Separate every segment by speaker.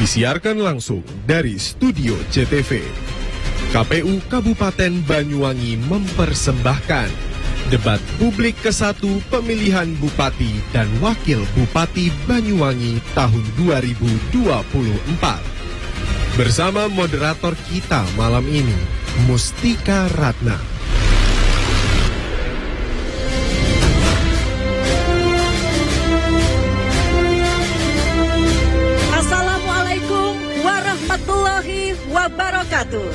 Speaker 1: Disiarkan langsung dari studio JTV. KPU Kabupaten Banyuwangi mempersembahkan debat publik ke-1 pemilihan Bupati dan Wakil Bupati Banyuwangi tahun 2024. Bersama moderator kita malam ini, Mustika Ratna.
Speaker 2: Assalamualaikum warahmatullahi wabarakatuh.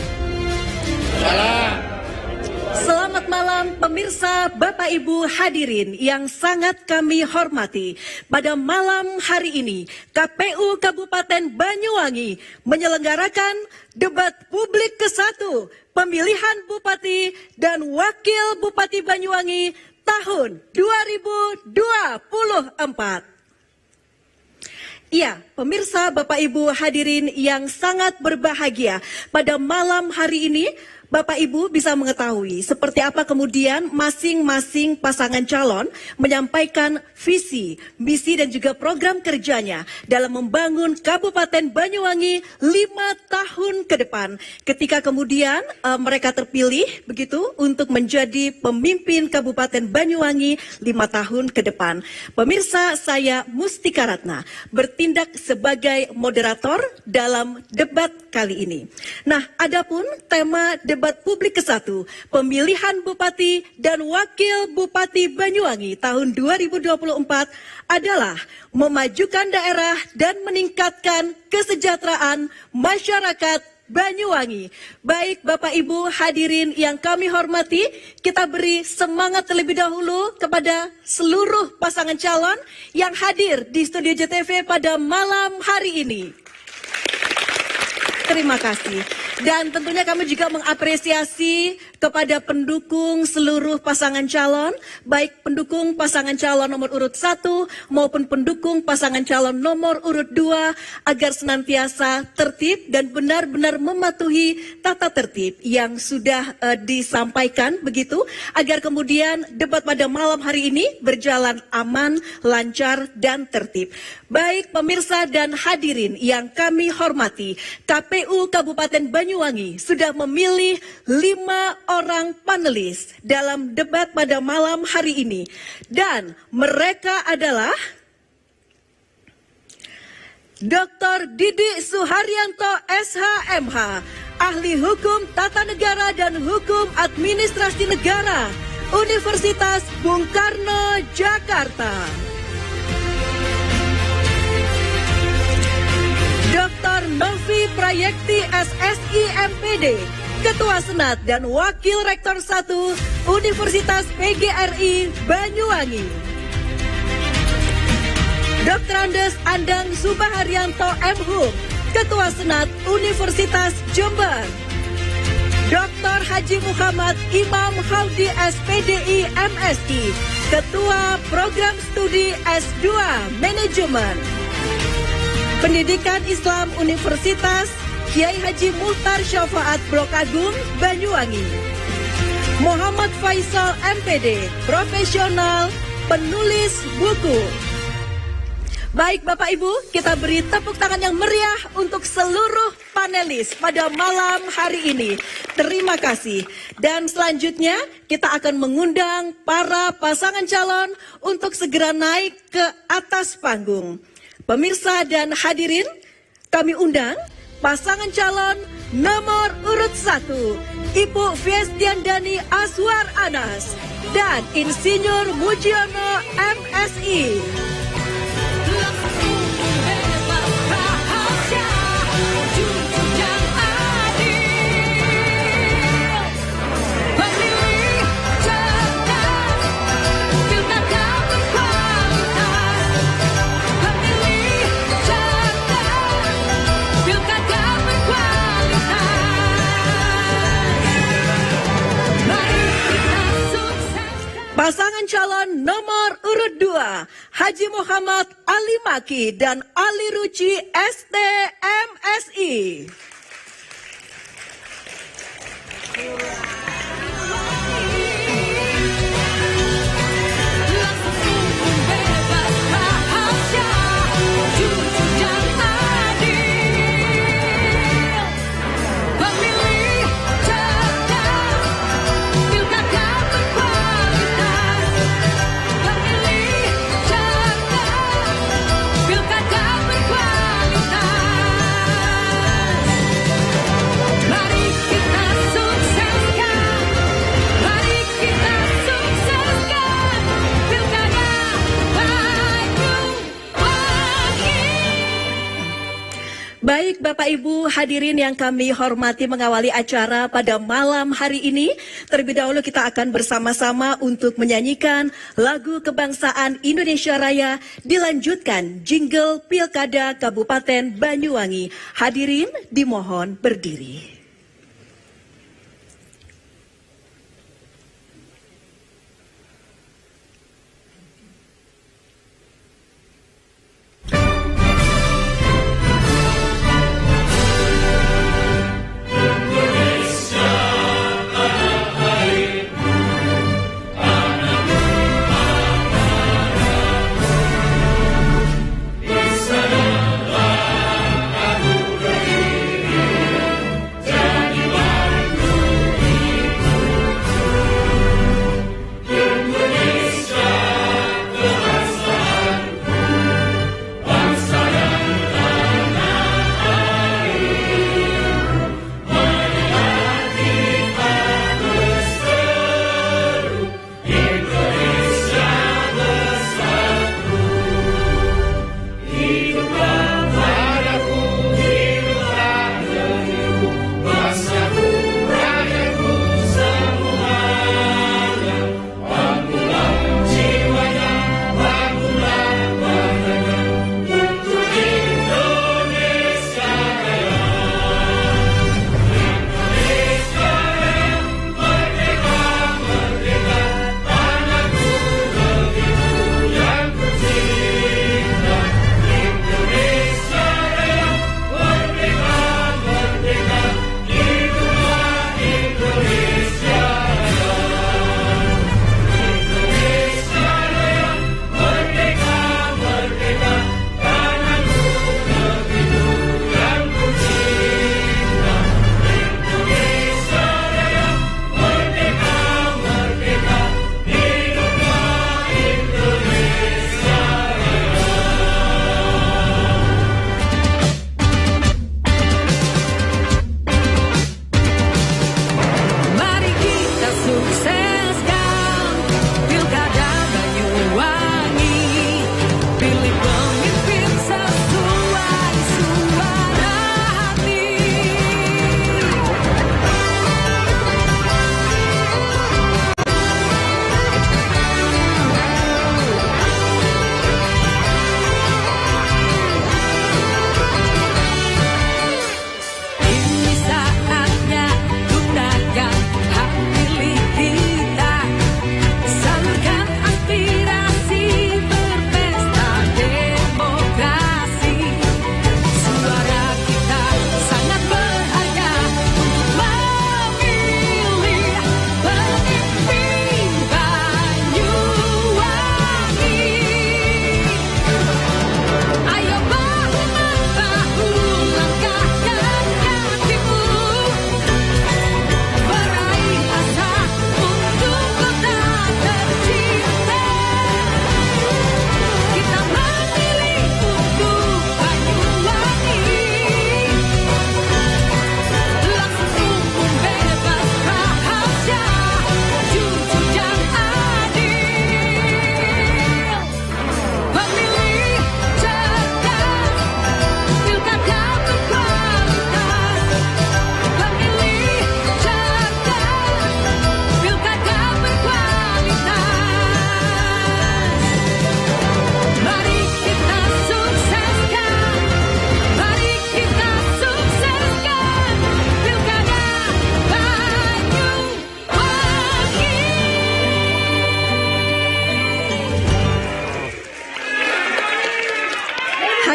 Speaker 2: Selamat malam pemirsa, Bapak Ibu hadirin yang sangat kami hormati. Pada malam hari ini, KPU Kabupaten Banyuwangi menyelenggarakan debat publik ke-1 pemilihan Bupati dan Wakil Bupati Banyuwangi tahun 2024. Ya, pemirsa, Bapak Ibu hadirin yang sangat berbahagia, pada malam hari ini Bapak Ibu bisa mengetahui seperti apa kemudian masing-masing pasangan calon menyampaikan visi, misi dan juga program kerjanya dalam membangun Kabupaten Banyuwangi 5 tahun ke depan. Ketika kemudian mereka terpilih begitu untuk menjadi pemimpin Kabupaten Banyuwangi 5 tahun ke depan. Pemirsa, saya Mustika Ratna bertindak sebagai moderator dalam debat kali ini. Nah, adapun tema debat publik ke-1 pemilihan Bupati dan Wakil Bupati Banyuwangi tahun 2024 adalah memajukan daerah dan meningkatkan kesejahteraan masyarakat Banyuwangi. Baik Bapak Ibu hadirin yang kami hormati, kita beri semangat terlebih dahulu kepada seluruh pasangan calon yang hadir di studio JTV pada malam hari ini. Terima kasih. Dan tentunya kami juga mengapresiasi kepada pendukung seluruh pasangan calon, baik pendukung pasangan calon nomor urut 1 maupun pendukung pasangan calon nomor urut 2, agar senantiasa tertib dan benar-benar mematuhi tata tertib yang sudah disampaikan begitu, agar kemudian debat pada malam hari ini berjalan aman, lancar, dan tertib. Baik pemirsa dan hadirin yang kami hormati, KPU Kabupaten Banyuwangi sudah memilih 5 orang panelis dalam debat pada malam hari ini. Dan mereka adalah Dr. Didi Suharyanto SHMH, Ahli Hukum Tata Negara dan Hukum Administrasi Negara, Universitas Bung Karno, Jakarta. Dr. Novi Prayekti SSI MPD, Ketua Senat dan Wakil Rektor 1 Universitas PGRI Banyuwangi. Dr. Andes Andang Subaharyanto MHum, Ketua Senat Universitas Jember. Dr. Haji Muhammad Imam Haudi SPDI MSI, Ketua Program Studi S2 Manajemen. Pendidikan Islam Universitas Kiai Haji Muhtar Syafaat Brokagung, Banyuwangi. Muhammad Faisal MPD, profesional, penulis buku. Baik Bapak Ibu, kita beri tepuk tangan yang meriah untuk seluruh panelis pada malam hari ini. Terima kasih. Dan selanjutnya kita akan mengundang para pasangan calon untuk segera naik ke atas panggung. Pemirsa dan hadirin, kami undang pasangan calon nomor urut 1, Ibu Fiestiandani Aswar Anas dan Insinyur Mujiono MSI. Pasangan calon nomor urut 2, Haji Muhammad Ali Maki dan Ali Ruci ST MSI. Baik Bapak Ibu hadirin yang kami hormati, mengawali acara pada malam hari ini, terlebih dahulu kita akan bersama-sama untuk menyanyikan lagu kebangsaan Indonesia Raya, dilanjutkan jingle Pilkada Kabupaten Banyuwangi. Hadirin dimohon berdiri.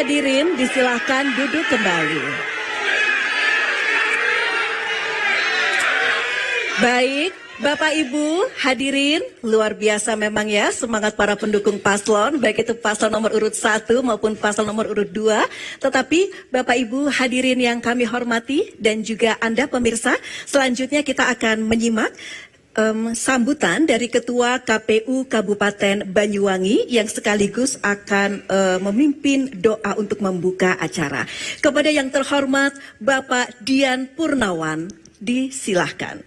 Speaker 2: Hadirin disilahkan duduk kembali. Baik, Bapak Ibu hadirin, luar biasa memang ya semangat para pendukung paslon, baik itu paslon nomor urut 1 maupun paslon nomor urut 2. Tetapi Bapak Ibu hadirin yang kami hormati dan juga Anda pemirsa, selanjutnya kita akan menyimak sambutan dari Ketua KPU Kabupaten Banyuwangi yang sekaligus akan memimpin doa untuk membuka acara. Kepada yang terhormat Bapak Dian Purnawan, disilahkan.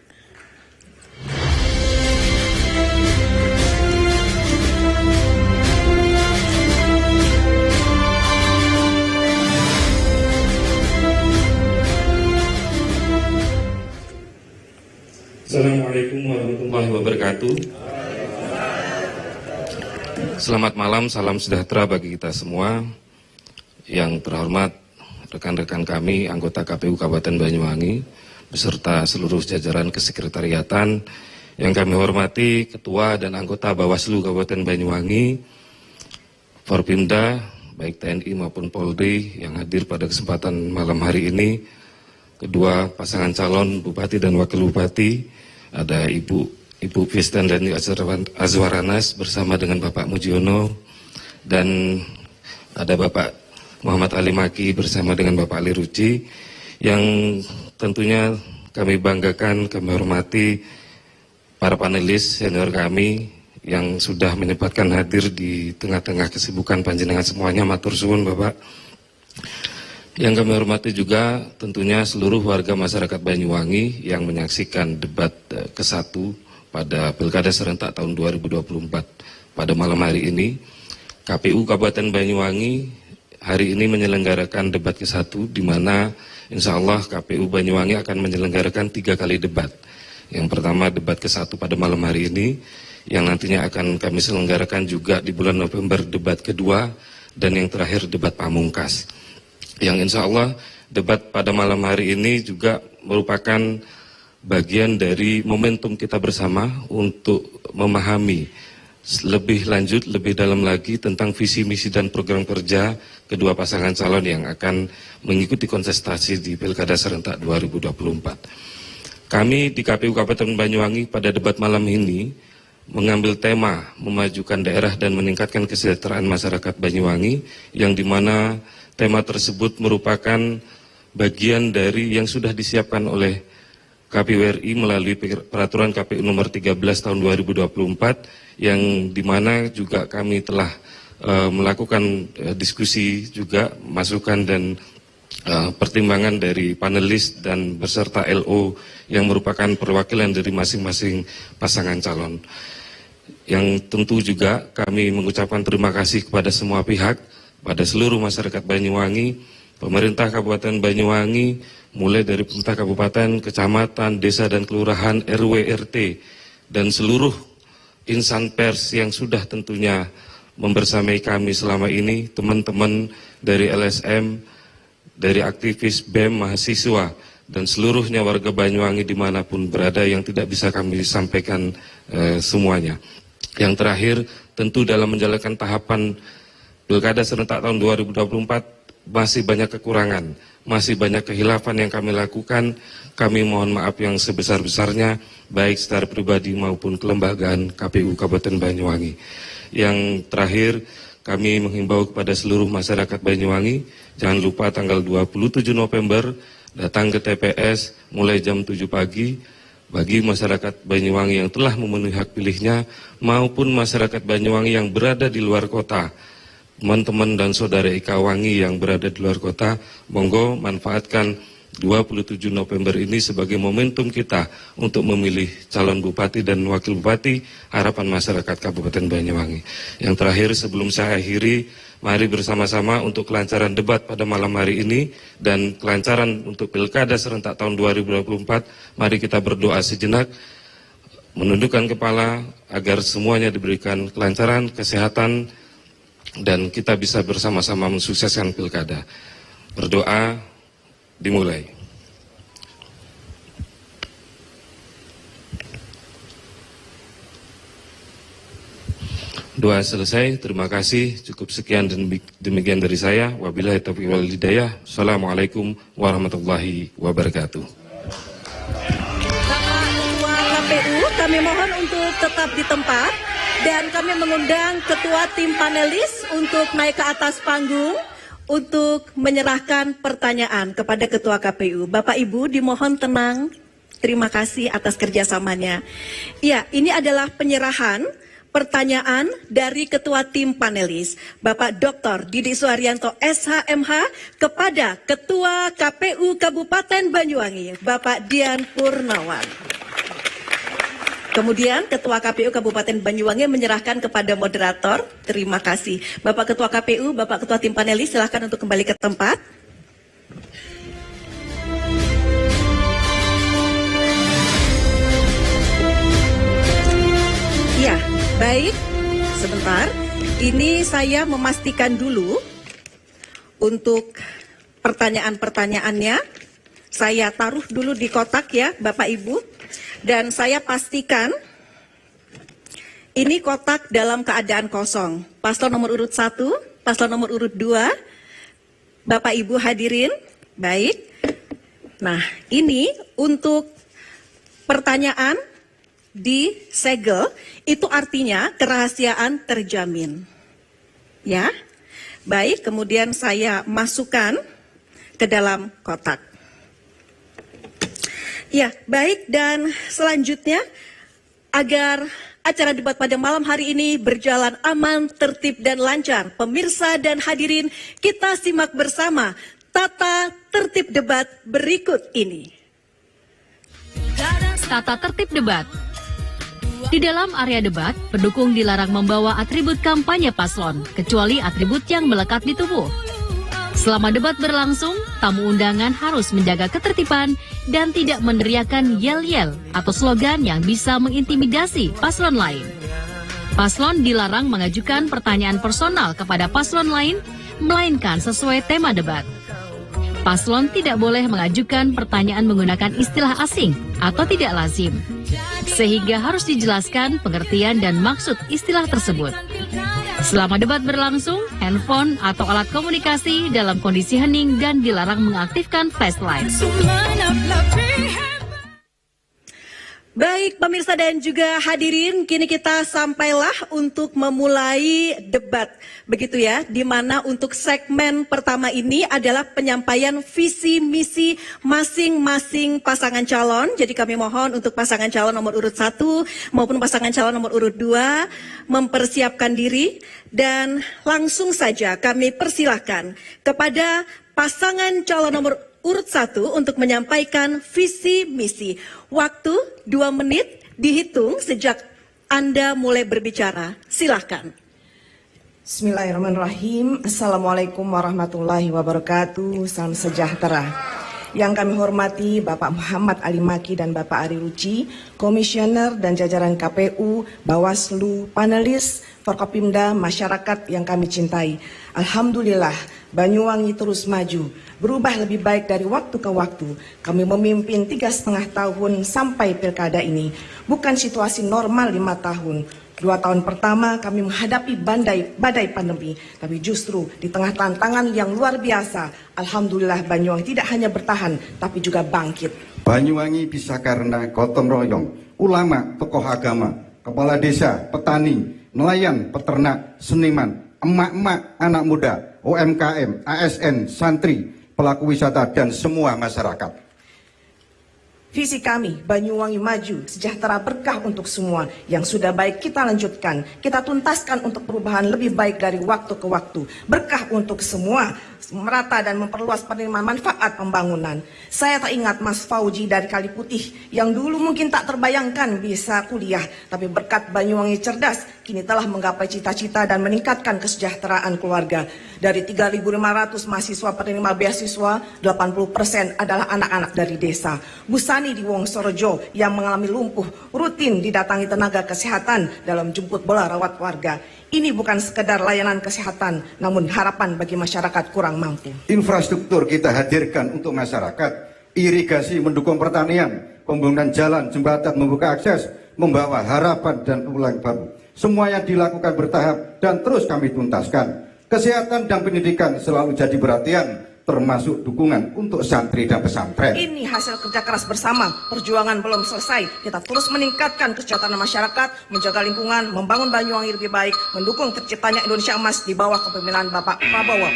Speaker 3: wabarakatuh. Selamat malam, salam sejahtera bagi kita semua. Yang terhormat rekan-rekan kami, anggota KPU Kabupaten Banyuwangi, beserta seluruh jajaran kesekretariatan, yang kami hormati Ketua dan anggota Bawaslu Kabupaten Banyuwangi, Forpimda, baik TNI maupun Polri yang hadir pada kesempatan malam hari ini, kedua pasangan calon Bupati dan Wakil Bupati, ada Ibu Fistan dan Azwaranas bersama dengan Bapak Mujiono, dan ada Bapak Muhammad Ali Maki bersama dengan Bapak Ali Ruci, yang tentunya kami banggakan, kami hormati para panelis senior kami yang sudah menyempatkan hadir di tengah-tengah kesibukan panjenengan semuanya. Matur suwun Bapak. Yang kami hormati juga tentunya seluruh warga masyarakat Banyuwangi yang menyaksikan debat ke-1 pada Pilkada serentak tahun 2024 pada malam hari ini. KPU Kabupaten Banyuwangi hari ini menyelenggarakan debat ke-1, di mana insya Allah KPU Banyuwangi akan menyelenggarakan 3 kali debat. Yang pertama debat ke-1 pada malam hari ini, yang nantinya akan kami selenggarakan juga di bulan November debat kedua, dan yang terakhir debat pamungkas. Yang insya Allah debat pada malam hari ini juga merupakan bagian dari momentum kita bersama untuk memahami lebih lanjut, lebih dalam lagi tentang visi, misi, dan program kerja kedua pasangan calon yang akan mengikuti kontestasi di Pilkada serentak 2024. Kami di KPU Kabupaten Banyuwangi pada debat malam ini mengambil tema memajukan daerah dan meningkatkan kesejahteraan masyarakat Banyuwangi, yang dimana tema tersebut merupakan bagian dari yang sudah disiapkan oleh KPU RI melalui peraturan KPU nomor 13 tahun 2024, yang dimana juga kami telah melakukan diskusi juga, masukan dan pertimbangan dari panelis dan beserta LO yang merupakan perwakilan dari masing-masing pasangan calon. Yang tentu juga kami mengucapkan terima kasih kepada semua pihak, pada seluruh masyarakat Banyuwangi, pemerintah Kabupaten Banyuwangi, mulai dari pemerintah kabupaten, kecamatan, desa dan kelurahan, RW, RT, dan seluruh insan pers yang sudah tentunya membersamai kami selama ini, teman-teman dari LSM, dari aktivis BEM, mahasiswa, dan seluruhnya warga Banyuwangi dimanapun berada yang tidak bisa kami sampaikan semuanya. Yang terakhir, tentu dalam menjalankan tahapan Pilkada serentak tahun 2024 masih banyak kekurangan, masih banyak kehilafan yang kami lakukan. Kami mohon maaf yang sebesar-besarnya, baik secara pribadi maupun kelembagaan KPU Kabupaten Banyuwangi. Yang terakhir, kami menghimbau kepada seluruh masyarakat Banyuwangi, jangan lupa tanggal 27 November datang ke TPS mulai jam 7 pagi. Bagi masyarakat Banyuwangi yang telah memenuhi hak pilihnya maupun masyarakat Banyuwangi yang berada di luar kota, teman-teman dan saudara Ika Wangi yang berada di luar kota, monggo manfaatkan 27 November ini sebagai momentum kita untuk memilih calon bupati dan wakil bupati harapan masyarakat Kabupaten Banyuwangi. Yang terakhir sebelum saya akhiri, mari bersama-sama untuk kelancaran debat pada malam hari ini dan kelancaran untuk Pilkada serentak tahun 2024, mari kita berdoa sejenak, menundukkan kepala agar semuanya diberikan kelancaran, kesehatan, dan kita bisa bersama-sama mensukseskan Pilkada. Berdoa dimulai. Doa selesai, terima kasih. Cukup sekian dan demikian dari saya. Wabillahi taufiq wal hidayah. Assalamualaikum warahmatullahi wabarakatuh.
Speaker 2: Bapak Ketua KPU, kami mohon untuk tetap di tempat. Dan kami mengundang ketua tim panelis untuk naik ke atas panggung untuk menyerahkan pertanyaan kepada ketua KPU. Bapak Ibu dimohon tenang, terima kasih atas kerjasamanya. Ya, ini adalah penyerahan pertanyaan dari ketua tim panelis, Bapak Dr. Didi Suharyanto SHMH, kepada Ketua KPU Kabupaten Banyuwangi, Bapak Dian Purnawan. Kemudian Ketua KPU Kabupaten Banyuwangi menyerahkan kepada moderator. Terima kasih. Bapak Ketua KPU, Bapak Ketua tim panelis, silakan untuk kembali ke tempat. Baik, sebentar. Ini saya memastikan dulu untuk pertanyaan-pertanyaannya. Saya taruh dulu di kotak ya, Bapak Ibu. Dan saya pastikan ini kotak dalam keadaan kosong. Paslon nomor urut 1, paslon nomor urut 2, Bapak Ibu hadirin. Baik. Nah, ini untuk pertanyaan disegel, itu artinya kerahasiaan terjamin. Ya. Baik, kemudian saya masukkan ke dalam kotak. Ya, baik, dan selanjutnya agar acara debat pada malam hari ini berjalan aman, tertib, dan lancar. Pemirsa dan hadirin, kita simak bersama tata tertib debat berikut ini.
Speaker 4: Tata tertib debat. Di dalam area debat, pendukung dilarang membawa atribut kampanye paslon, kecuali atribut yang melekat di tubuh. Selama debat berlangsung, tamu undangan harus menjaga ketertiban dan tidak meneriakan yel-yel atau slogan yang bisa mengintimidasi paslon lain. Paslon dilarang mengajukan pertanyaan personal kepada paslon lain, melainkan sesuai tema debat. Paslon tidak boleh mengajukan pertanyaan menggunakan istilah asing atau tidak lazim, sehingga harus dijelaskan pengertian dan maksud istilah tersebut. Selama debat berlangsung, handphone atau alat komunikasi dalam kondisi hening dan dilarang mengaktifkan flashlight.
Speaker 2: Baik, pemirsa dan juga hadirin, kini kita sampailah untuk memulai debat. Begitu ya, di mana untuk segmen pertama ini adalah penyampaian visi misi masing-masing pasangan calon. Jadi kami mohon untuk pasangan calon nomor urut 1 maupun pasangan calon nomor urut 2 mempersiapkan diri. Dan langsung saja kami persilahkan kepada pasangan calon nomor urut 1 untuk menyampaikan visi misi. Waktu 2 menit dihitung sejak Anda mulai berbicara. Silahkan.
Speaker 5: Bismillahirrahmanirrahim. Assalamualaikum warahmatullahi wabarakatuh. Salam sejahtera. Yang kami hormati Bapak Muhammad Ali Maki dan Bapak Ari Ruci, Komisioner dan jajaran KPU, Bawaslu, panelis, Forkopimda, masyarakat yang kami cintai. Alhamdulillah, Banyuwangi terus maju, berubah lebih baik dari waktu ke waktu. Kami memimpin 3,5 tahun sampai pilkada ini. Bukan situasi normal 5 tahun. 2 tahun pertama kami menghadapi badai pandemi, tapi justru di tengah tantangan yang luar biasa, alhamdulillah Banyuwangi tidak hanya bertahan, tapi juga bangkit.
Speaker 6: Banyuwangi bisa karena gotong royong, ulama, tokoh agama, kepala desa, petani, nelayan, peternak, seniman, emak-emak, anak muda, UMKM, ASN, santri, pelaku wisata, dan semua masyarakat.
Speaker 5: Visi kami, Banyuwangi maju, sejahtera berkah untuk semua. Yang sudah baik kita lanjutkan, kita tuntaskan untuk perubahan lebih baik dari waktu ke waktu. Berkah untuk semua, merata dan memperluas penerimaan manfaat pembangunan. Saya teringat Mas Fauji dari Kali Putih, yang dulu mungkin tak terbayangkan bisa kuliah, tapi berkat Banyuwangi cerdas, kini telah menggapai cita-cita dan meningkatkan kesejahteraan keluarga. Dari 3.500 mahasiswa penerima beasiswa, 80% adalah anak-anak dari desa. Busani di Wongsorojo yang mengalami lumpuh rutin didatangi tenaga kesehatan dalam jemput bola rawat warga. Ini bukan sekedar layanan kesehatan, namun harapan bagi masyarakat kurang mampu.
Speaker 6: Infrastruktur kita hadirkan untuk masyarakat, irigasi mendukung pertanian, pembangunan jalan, jembatan, membuka akses, membawa harapan dan pulang baru. Semua yang dilakukan bertahap dan terus kami tuntaskan. Kesehatan dan pendidikan selalu jadi perhatian, termasuk dukungan untuk santri dan pesantren.
Speaker 5: Ini hasil kerja keras bersama, perjuangan belum selesai. Kita terus meningkatkan kesejahteraan masyarakat, menjaga lingkungan, membangun Banyuwangi lebih baik, mendukung terciptanya Indonesia Emas di bawah kepemimpinan Bapak Prabowo.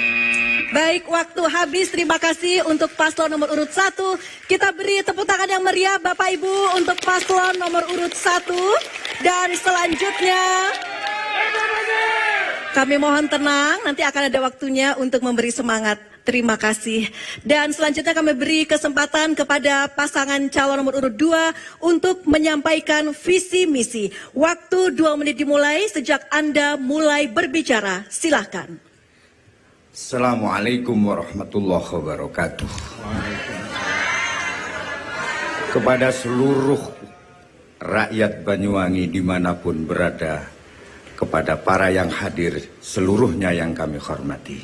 Speaker 2: Baik, waktu habis. Terima kasih untuk paslon nomor urut 1. Kita beri tepuk tangan yang meriah Bapak Ibu untuk paslon nomor urut 1. Dan selanjutnya kami mohon tenang, nanti akan ada waktunya untuk memberi semangat. Terima kasih. Dan selanjutnya kami beri kesempatan kepada pasangan calon nomor urut 2 untuk menyampaikan visi misi. Waktu 2 menit dimulai sejak Anda mulai berbicara. Silahkan.
Speaker 7: Assalamualaikum warahmatullahi wabarakatuh. Kepada seluruh rakyat Banyuwangi dimanapun berada, kepada para yang hadir seluruhnya yang kami hormati.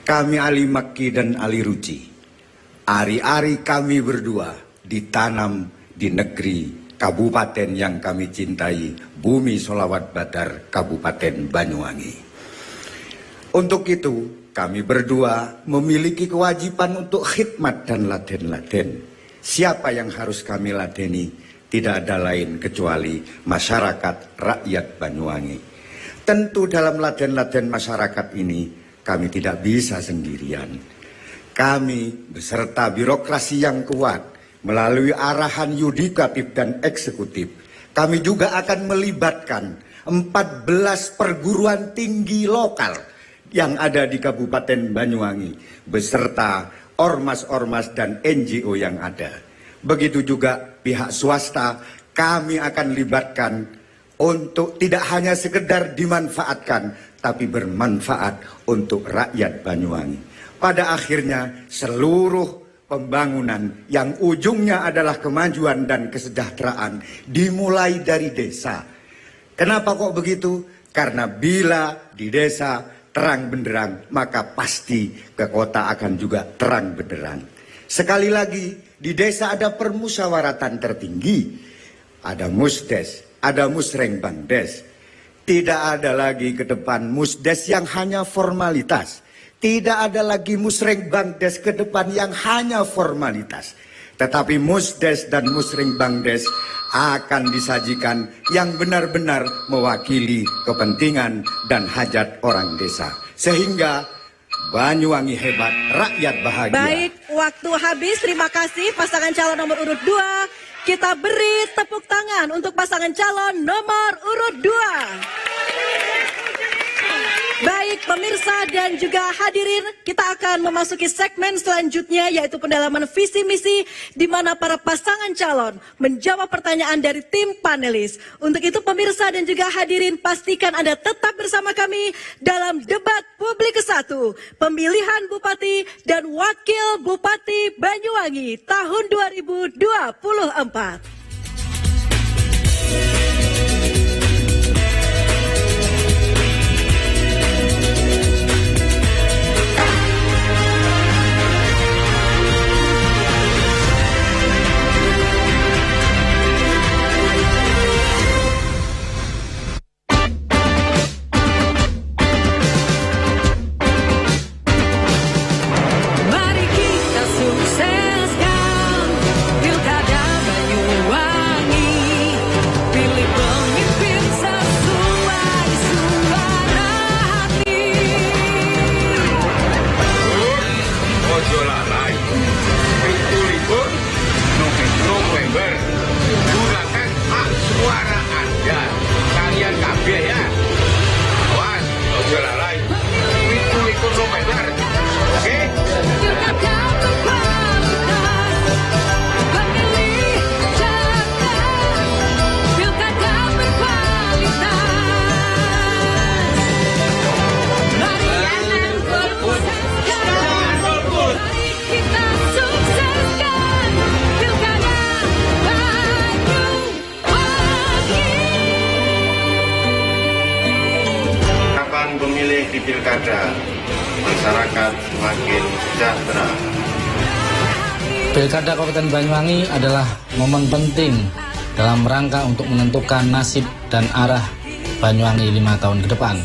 Speaker 7: Kami Ali Makki dan Ali Ruci, ari-ari kami berdua ditanam di negeri kabupaten yang kami cintai, Bumi Sholawat Badar, Kabupaten Banyuwangi. Untuk itu, kami berdua memiliki kewajiban untuk khidmat dan laden-laden. Siapa yang harus kami ladeni? Tidak ada lain kecuali masyarakat rakyat Banyuwangi. Tentu dalam laden-laden masyarakat ini kami tidak bisa sendirian. Kami beserta birokrasi yang kuat melalui arahan yudikatif dan eksekutif. Kami juga akan melibatkan 14 perguruan tinggi lokal yang ada di Kabupaten Banyuwangi beserta ormas-ormas dan NGO yang ada. Begitu juga pihak swasta kami akan libatkan untuk tidak hanya sekedar dimanfaatkan, tapi bermanfaat untuk rakyat Banyuwangi. Pada akhirnya seluruh pembangunan yang ujungnya adalah kemajuan dan kesejahteraan dimulai dari desa. Kenapa kok begitu? Karena bila di desa terang benderang, maka pasti ke kota akan juga terang benderang. Sekali lagi, di desa ada permusyawaratan tertinggi, ada musdes, ada musrengbangdes. Tidak ada lagi ke depan musdes yang hanya formalitas. Tidak ada lagi musrengbangdes ke depan yang hanya formalitas. Tetapi musdes dan musrengbangdes akan disajikan yang benar-benar mewakili kepentingan dan hajat orang desa. Sehingga Banyuwangi hebat, rakyat bahagia.
Speaker 2: Baik, waktu habis. Terima kasih pasangan calon nomor urut 2. Kita beri tepuk tangan untuk pasangan calon nomor urut 2. Baik pemirsa dan juga hadirin, kita akan memasuki segmen selanjutnya yaitu pendalaman visi misi di mana para pasangan calon menjawab pertanyaan dari tim panelis. Untuk itu pemirsa dan juga hadirin pastikan Anda tetap bersama kami dalam debat publik ke-1 pemilihan Bupati dan Wakil Bupati Banyuwangi tahun 2024.
Speaker 8: Di pilkada, masyarakat semakin sejahtera.
Speaker 9: Pilkada Kabupaten Banyuwangi adalah momen penting dalam rangka untuk menentukan nasib dan arah Banyuwangi 5 tahun ke depan.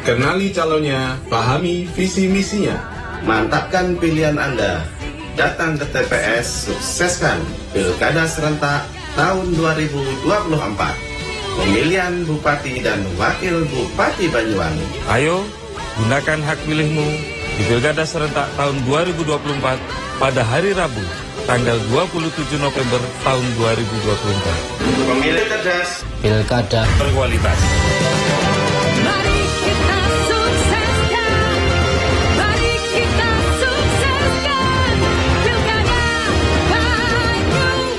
Speaker 1: Kenali calonnya, pahami visi misinya.
Speaker 8: Mantapkan pilihan Anda. Datang ke TPS, sukseskan Pilkada serentak tahun 2024. Pemilihan Bupati dan Wakil Bupati Banyuwangi.
Speaker 3: Ayo, gunakan hak pilihmu di Pilkada serentak tahun 2024 pada hari Rabu, tanggal 27 November tahun 2024.
Speaker 8: Pemilih cerdas,
Speaker 9: Pilkada
Speaker 3: Berkualitas.
Speaker 4: Mari kita sukseskan, mari kita sukseskan Pilkada Banyuwangi.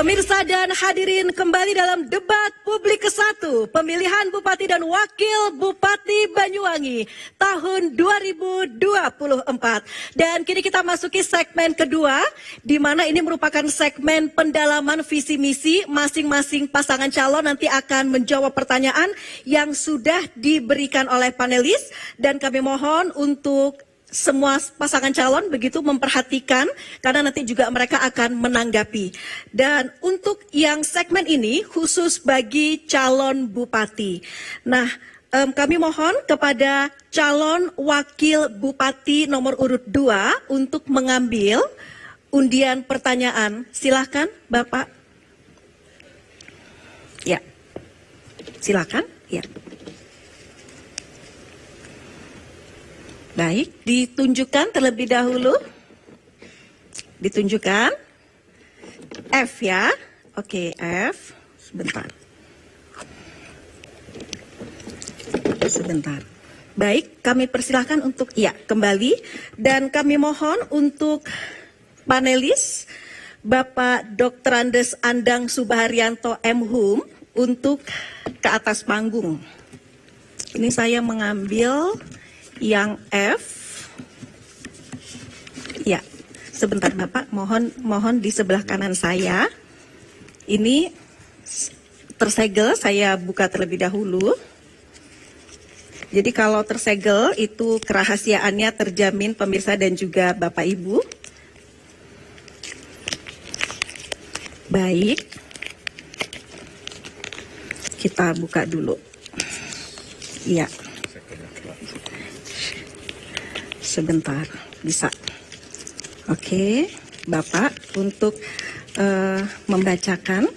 Speaker 2: Pemirsa dan hadirin, kembali dalam debat publik ke-1 pemilihan Bupati dan Wakil Bupati Banyuwangi tahun 2024. Dan kini kita masuki segmen kedua, di mana ini merupakan segmen pendalaman visi misi masing-masing pasangan calon. Nanti akan menjawab pertanyaan yang sudah diberikan oleh panelis, dan kami mohon untuk semua pasangan calon begitu memperhatikan, karena nanti juga mereka akan menanggapi. Dan untuk yang segmen ini khusus bagi calon bupati. Nah, kami mohon kepada calon wakil bupati nomor urut 2 untuk mengambil undian pertanyaan. Silahkan Bapak. Ya, silahkan. Ya. Baik, ditunjukkan terlebih dahulu. Ditunjukkan. F ya. Oke, F. Sebentar. Sebentar. Baik, kami persilahkan untuk kembali. Dan kami mohon untuk panelis Bapak Dr. Andes Andang Subaharyanto M.Hum untuk ke atas panggung. Ini saya mengambil yang F. Ya, sebentar Bapak, mohon di sebelah kanan saya. Ini tersegel, saya buka terlebih dahulu. Jadi kalau tersegel itu kerahasiaannya terjamin pemirsa dan juga Bapak Ibu. Baik. Kita buka dulu. Iya. Sebentar, bisa. Oke, Bapak untuk membacakan.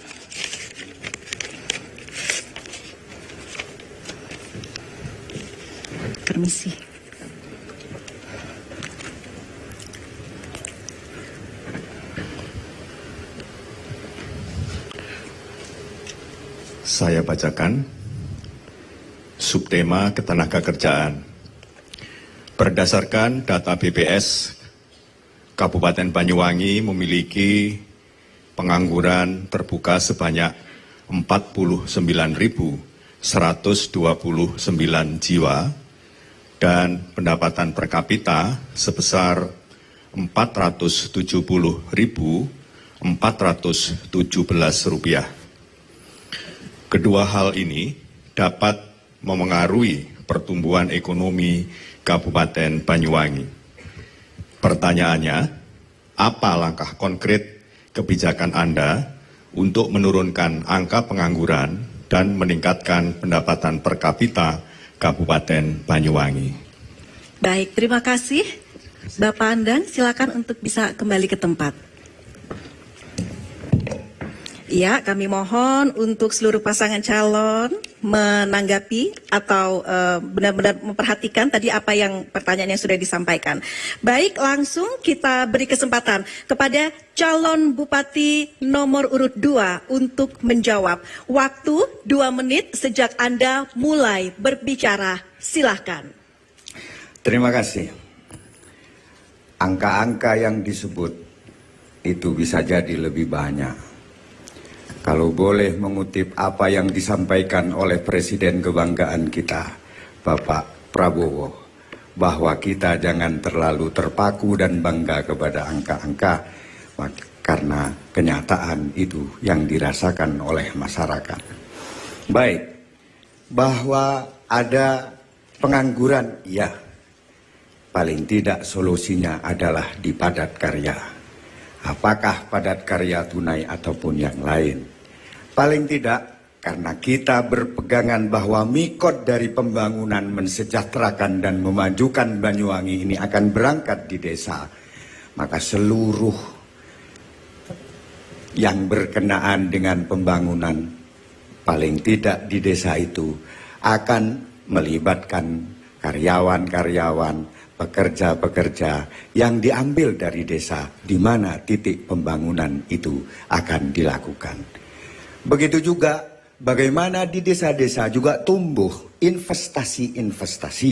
Speaker 2: Permisi.
Speaker 10: Saya bacakan subtema ketenagakerjaan. Berdasarkan data BPS, Kabupaten Banyuwangi memiliki pengangguran terbuka sebanyak 49.129 jiwa dan pendapatan per kapita sebesar 470.417 rupiah. Kedua hal ini dapat memengaruhi pertumbuhan ekonomi Kabupaten Banyuwangi. Pertanyaannya, apa langkah konkret kebijakan Anda untuk menurunkan angka pengangguran dan meningkatkan pendapatan per kapita Kabupaten Banyuwangi?
Speaker 2: Baik, terima kasih Bapak Andang, silakan untuk bisa kembali ke tempat. Ya, kami mohon untuk seluruh pasangan calon menanggapi atau benar-benar memperhatikan tadi apa yang pertanyaan yang sudah disampaikan. Baik, langsung kita beri kesempatan kepada calon bupati nomor urut 2 untuk menjawab. Waktu 2 menit sejak Anda mulai berbicara. Silahkan.
Speaker 7: Terima kasih. Angka-angka yang disebut itu bisa jadi lebih banyak. Kalau boleh mengutip apa yang disampaikan oleh Presiden kebanggaan kita, Bapak Prabowo, bahwa kita jangan terlalu terpaku dan bangga kepada angka-angka, karena kenyataan itu yang dirasakan oleh masyarakat. Baik, bahwa ada pengangguran, ya, paling tidak solusinya adalah di padat karya. Apakah padat karya tunai ataupun yang lain? Paling tidak karena kita berpegangan bahwa mikot dari pembangunan mensejahterakan dan memajukan Banyuwangi ini akan berangkat di desa, maka seluruh yang berkenaan dengan pembangunan paling tidak di desa itu akan melibatkan karyawan-karyawan, pekerja-pekerja yang diambil dari desa di mana titik pembangunan itu akan dilakukan. Begitu juga bagaimana di desa-desa juga tumbuh investasi-investasi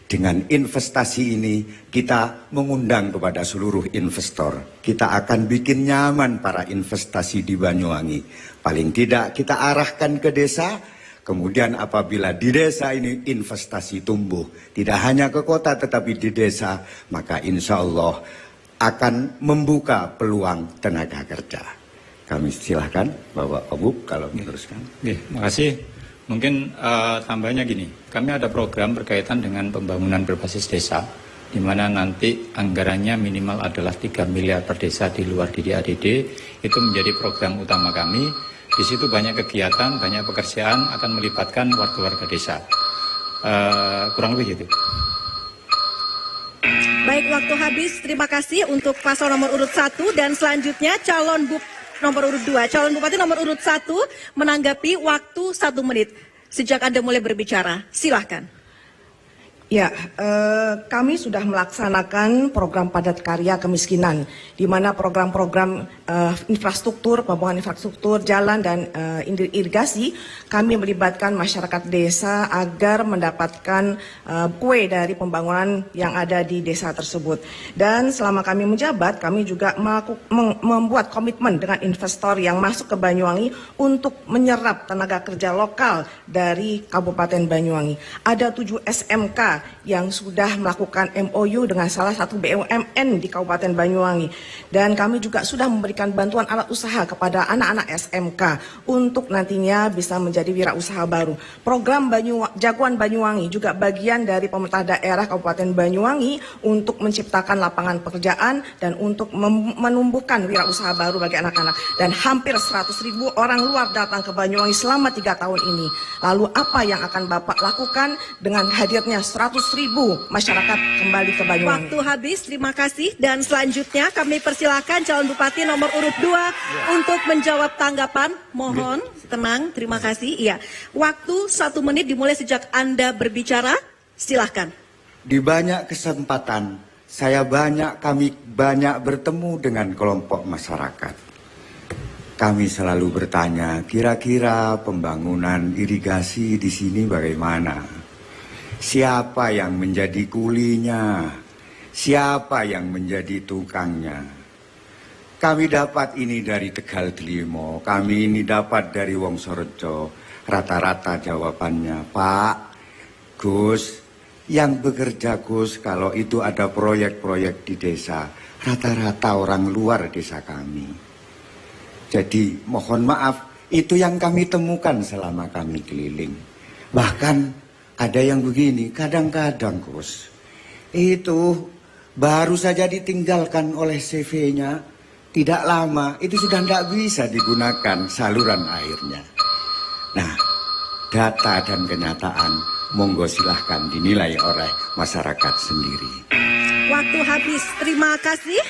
Speaker 7: Dengan investasi ini kita mengundang kepada seluruh investor. Kita akan bikin nyaman para investasi di Banyuwangi. Paling tidak kita arahkan ke desa. Kemudian apabila di desa ini investasi tumbuh, tidak hanya ke kota tetapi di desa, maka insya Allah akan membuka peluang tenaga kerja. Kami silahkan Bapak Obub kalau meneruskan.
Speaker 11: Oke, makasih. Mungkin tambahnya gini, kami ada program berkaitan dengan pembangunan berbasis desa, di mana nanti anggarannya minimal adalah 3 miliar per desa di luar DDADD. Itu menjadi program utama kami. Di situ banyak kegiatan, banyak pekerjaan akan melibatkan warga-warga desa. Kurang lebih gitu.
Speaker 2: Baik, waktu habis. Terima kasih untuk paslon nomor urut 1 dan selanjutnya calon nomor urut 2. Calon Bupati nomor urut 1 menanggapi waktu 1 menit. Sejak Anda mulai berbicara, silahkan.
Speaker 5: Ya, kami sudah melaksanakan program padat karya kemiskinan, di mana program-program infrastruktur, pembangunan infrastruktur, jalan dan irigasi, kami melibatkan masyarakat desa agar mendapatkan kue dari pembangunan yang ada di desa tersebut. Dan selama kami menjabat, kami juga membuat komitmen dengan investor yang masuk ke Banyuwangi untuk menyerap tenaga kerja lokal dari Kabupaten Banyuwangi. Ada 7 SMK yang sudah melakukan MOU dengan salah satu BUMN di Kabupaten Banyuwangi. Dan kami juga sudah memberikan bantuan alat usaha kepada anak-anak SMK untuk nantinya bisa menjadi wirausaha baru. Program Jagoan Banyuwangi juga bagian dari pemerintah daerah Kabupaten Banyuwangi untuk menciptakan lapangan pekerjaan dan untuk menumbuhkan wirausaha baru bagi anak-anak. Dan hampir 100.000 orang luar datang ke Banyuwangi selama 3 tahun ini. Lalu apa yang akan Bapak lakukan dengan hadirnya 100.000 masyarakat kembali ke Banyuwangi?
Speaker 2: Waktu habis, terima kasih. Dan selanjutnya kami persilakan calon Bupati nomor urut 2 untuk menjawab tanggapan. Mohon tenang, terima kasih. Iya, waktu 1 menit dimulai sejak Anda berbicara. Silahkan.
Speaker 7: Di banyak kesempatan kami banyak bertemu dengan kelompok masyarakat. Kami selalu bertanya, kira-kira pembangunan irigasi di sini bagaimana? Siapa yang menjadi kulinya? Siapa yang menjadi tukangnya? Kami dapat ini dari Tegal Delimo, kami ini dapat dari Wongsorejo. Rata-rata jawabannya, Pak, Gus, yang bekerja Gus kalau itu ada proyek-proyek di desa, rata-rata orang luar desa kami. Jadi mohon maaf, itu yang kami temukan selama kami keliling. Bahkan ada yang begini, kadang-kadang Gus, itu baru saja ditinggalkan oleh CV-nya, tidak lama, itu sudah tidak bisa digunakan saluran airnya. Nah, data dan kenyataan, monggo silahkan dinilai oleh masyarakat sendiri.
Speaker 2: Waktu habis, terima kasih.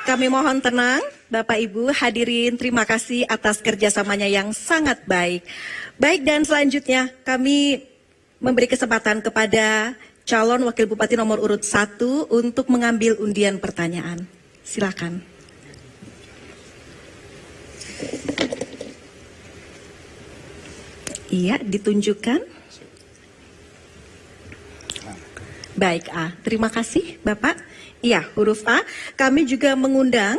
Speaker 2: Kami mohon tenang, Bapak Ibu hadirin, terima kasih atas kerjasamanya yang sangat baik. Baik, dan selanjutnya kami memberi kesempatan kepada calon Wakil Bupati nomor urut 1 untuk mengambil undian pertanyaan. Silakan. Iya, ditunjukkan. Baik, A. Terima kasih, Bapak. Iya, huruf A. Kami juga mengundang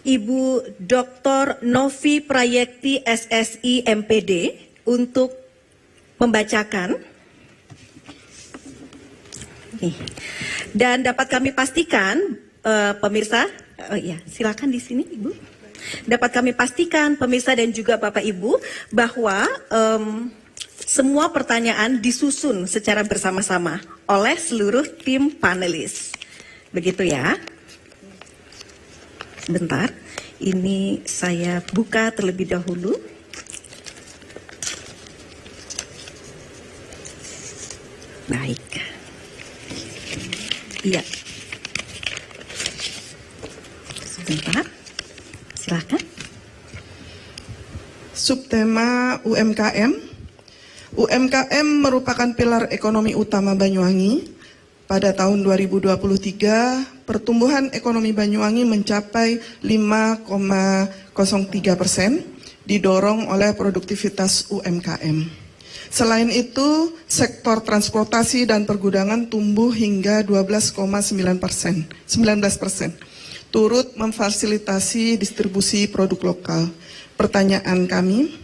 Speaker 2: Ibu Dr. Novi Prayekti SSI MPD untuk membacakan. Nih. Dan dapat kami pastikan, pemirsa, silakan di sini, Ibu. Dapat kami pastikan, pemirsa dan juga Bapak Ibu, bahwa semua pertanyaan disusun secara bersama-sama oleh seluruh tim panelis. Begitu ya. Sebentar, ini saya buka terlebih dahulu. Baik. Iya. Sebentar. Silakan.
Speaker 12: Subtema UMKM. UMKM merupakan pilar ekonomi utama Banyuwangi. Pada tahun 2023, pertumbuhan ekonomi Banyuwangi mencapai 5,03%, didorong oleh produktivitas UMKM. Selain itu, sektor transportasi dan pergudangan tumbuh hingga 19%, turut memfasilitasi distribusi produk lokal. Pertanyaan kami,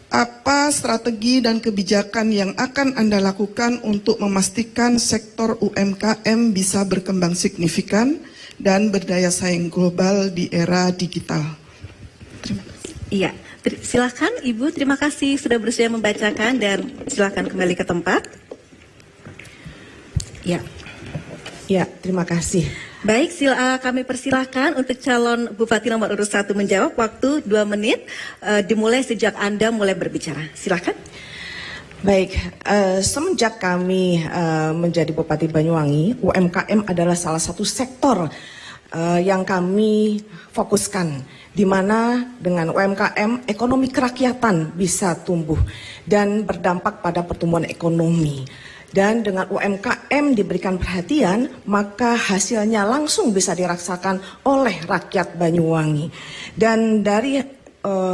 Speaker 12: apa strategi dan kebijakan yang akan Anda lakukan untuk memastikan sektor UMKM bisa berkembang signifikan dan berdaya saing global di era digital? Terima kasih.
Speaker 2: Iya, silakan Ibu, terima kasih sudah bersedia membacakan dan silakan kembali ke tempat.
Speaker 5: Ya, terima kasih.
Speaker 2: Baik, kami persilahkan untuk calon Bupati nomor urut 1 menjawab. Waktu 2 menit, dimulai sejak Anda mulai berbicara. Silakan.
Speaker 5: Baik, semenjak kami menjadi Bupati Banyuwangi, UMKM adalah salah satu sektor yang kami fokuskan, di mana dengan UMKM ekonomi kerakyatan bisa tumbuh dan berdampak pada pertumbuhan ekonomi. Dan dengan UMKM diberikan perhatian, maka hasilnya langsung bisa dirasakan oleh rakyat Banyuwangi. Dan dari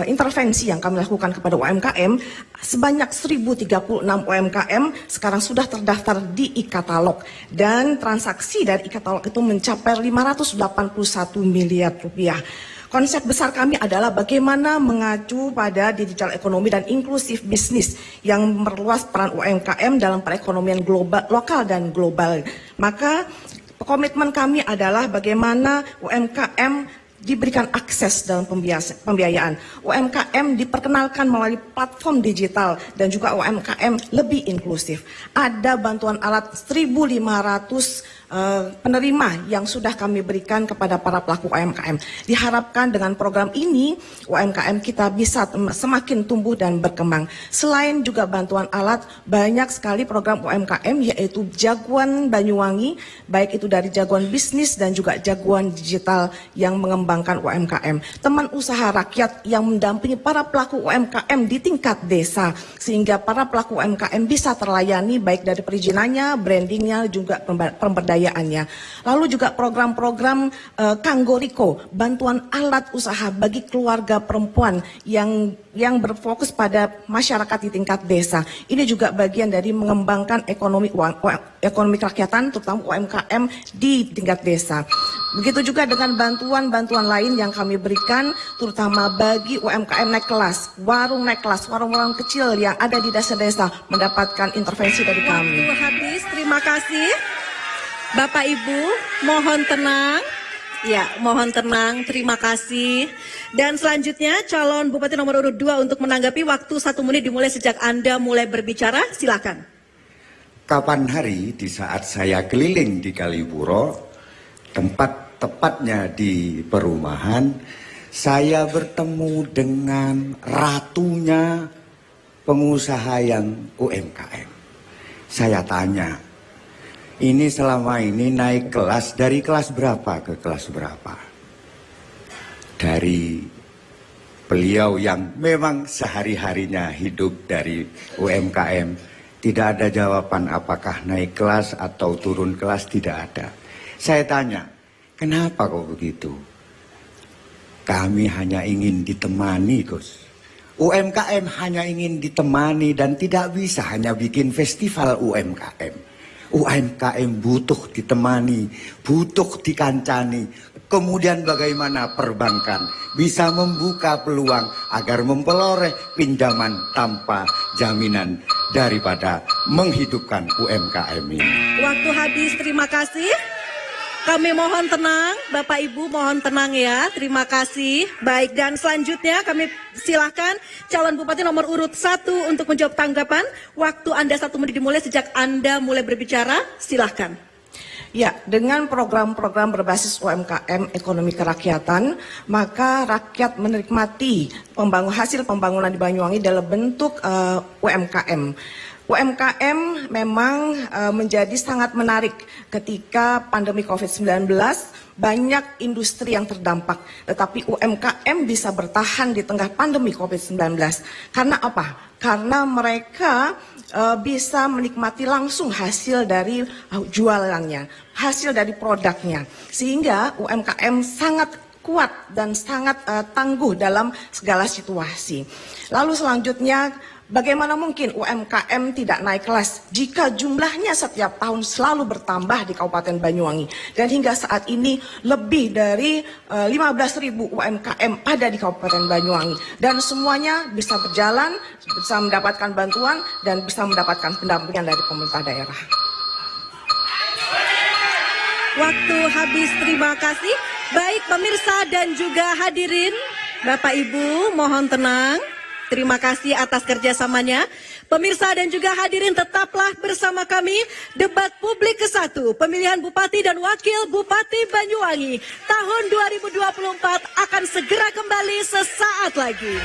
Speaker 5: intervensi yang kami lakukan kepada UMKM, sebanyak 1036 UMKM sekarang sudah terdaftar di e-katalog. Dan transaksi dari e-katalog itu mencapai 581 miliar rupiah. Konsep besar kami adalah bagaimana mengacu pada digital ekonomi dan inklusif bisnis yang memperluas peran UMKM dalam perekonomian global, lokal dan global. Maka komitmen kami adalah bagaimana UMKM diberikan akses dalam pembiayaan. UMKM diperkenalkan melalui platform digital dan juga UMKM lebih inklusif. Ada bantuan alat 1.500 penerima yang sudah kami berikan kepada para pelaku UMKM. Diharapkan dengan program ini UMKM kita bisa semakin tumbuh dan berkembang. Selain juga bantuan alat, banyak sekali program UMKM yaitu Jagoan Banyuwangi, baik itu dari jagoan bisnis dan juga jagoan digital yang mengembangkan UMKM. Teman usaha rakyat yang mendampingi para pelaku UMKM di tingkat desa sehingga para pelaku UMKM bisa terlayani baik dari perizinannya, brandingnya, juga pemberdayaannya. Lalu juga program-program Kanggoriko, bantuan alat usaha bagi keluarga perempuan yang berfokus pada masyarakat di tingkat desa. Ini juga bagian dari mengembangkan ekonomi kerakyatan, terutama UMKM di tingkat desa. Begitu juga dengan bantuan-bantuan lain yang kami berikan, terutama bagi UMKM naik kelas, warung naik kelas, warung-warung kecil yang ada di desa-desa mendapatkan intervensi dari kami.
Speaker 2: Waktu habis, terima kasih. Bapak Ibu, mohon tenang. Ya, mohon tenang, terima kasih. Dan selanjutnya calon Bupati nomor urut 2 untuk menanggapi. Waktu 1 menit dimulai sejak Anda mulai berbicara, silakan.
Speaker 7: Kapan hari di saat saya keliling di Kalipuro, tepatnya di perumahan, saya bertemu dengan ratunya pengusaha yang UMKM. Saya tanya, ini selama ini naik kelas, dari kelas berapa ke kelas berapa? Dari beliau yang memang sehari-harinya hidup dari UMKM, tidak ada jawaban apakah naik kelas atau turun kelas, tidak ada. Saya tanya, kenapa kok begitu? Kami hanya ingin ditemani, Gus. UMKM hanya ingin ditemani dan tidak bisa hanya bikin festival UMKM. UMKM butuh ditemani, butuh dikancani. Kemudian bagaimana perbankan bisa membuka peluang agar memperoleh pinjaman tanpa jaminan daripada menghidupkan UMKM ini.
Speaker 2: Waktu habis, terima kasih. Kami mohon tenang, Bapak Ibu mohon tenang ya, terima kasih. Baik, dan selanjutnya kami silakan calon Bupati nomor urut 1 untuk menjawab tanggapan. Waktu Anda 1 menit dimulai sejak Anda mulai berbicara, silakan.
Speaker 5: Ya, dengan program-program berbasis UMKM ekonomi kerakyatan, maka rakyat menikmati hasil pembangunan di Banyuwangi dalam bentuk UMKM. UMKM memang menjadi sangat menarik ketika pandemi COVID-19, banyak industri yang terdampak. Tetapi UMKM bisa bertahan di tengah pandemi COVID-19. Karena apa? Karena mereka bisa menikmati langsung hasil dari jualannya, hasil dari produknya. Sehingga UMKM sangat kuat dan sangat tangguh dalam segala situasi. Lalu selanjutnya Bagaimana mungkin UMKM tidak naik kelas jika jumlahnya setiap tahun selalu bertambah di Kabupaten Banyuwangi. Dan hingga saat ini lebih dari 15.000 UMKM ada di Kabupaten Banyuwangi. Dan semuanya bisa berjalan, bisa mendapatkan bantuan, dan bisa mendapatkan pendampingan dari pemerintah daerah.
Speaker 2: Waktu habis, terima kasih. Baik pemirsa dan juga hadirin, Bapak Ibu mohon tenang. Terima kasih atas kerjasamanya. Pemirsa dan juga hadirin, tetaplah bersama kami. Debat publik ke-1 pemilihan Bupati dan Wakil Bupati Banyuwangi tahun 2024 akan segera kembali sesaat lagi.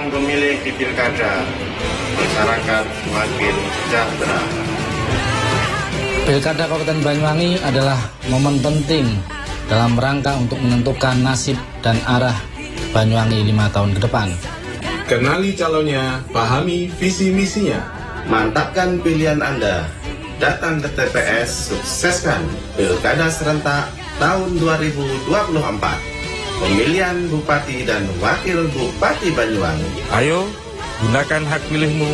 Speaker 8: Pemilih di pilkada, masyarakat semakin sejahtera.
Speaker 9: Pilkada Kabupaten Banyuwangi adalah momen penting dalam rangka untuk menentukan nasib dan arah Banyuwangi 5 tahun ke depan.
Speaker 1: Kenali calonnya, pahami visi misinya.
Speaker 8: Mantapkan pilihan Anda. Datang ke TPS, sukseskan Pilkada serentak tahun 2024. Pemilihan Bupati dan Wakil Bupati Banyuwangi.
Speaker 13: Ayo, gunakan hak pilihmu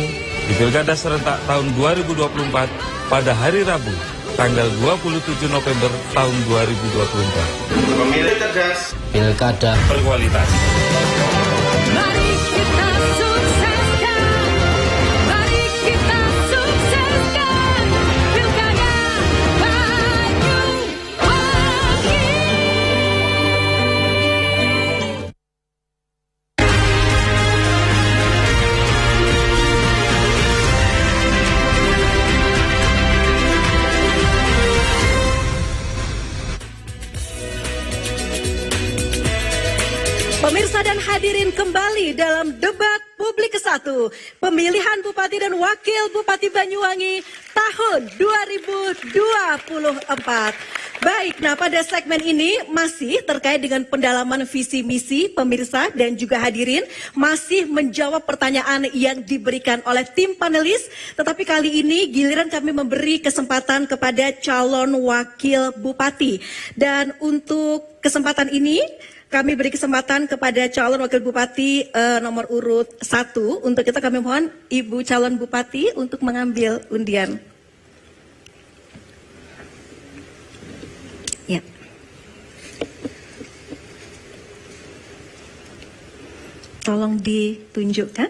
Speaker 13: di Pilkada serentak tahun 2024 pada hari Rabu, tanggal 27 November tahun 2024.
Speaker 8: Pemilih cerdas,
Speaker 9: Pilkada
Speaker 13: berkualitas.
Speaker 14: Mari kita sukseskan, mari kita sukseskan Pilkada Banyuwangi.
Speaker 2: Pemirsa dan hadirin, kembali dalam debat publik ke-1 pemilihan Bupati dan Wakil Bupati Banyuwangi tahun 2024. Baik, nah pada segmen ini masih terkait dengan pendalaman visi misi pemirsa dan juga hadirin, masih menjawab pertanyaan yang diberikan oleh tim panelis. Tetapi kali ini giliran kami memberi kesempatan kepada calon wakil bupati. Dan untuk kesempatan ini kami beri kesempatan kepada calon wakil bupati nomor urut 1. Untuk itu kami mohon Ibu calon bupati untuk mengambil undian. Ya. Tolong ditunjukkan.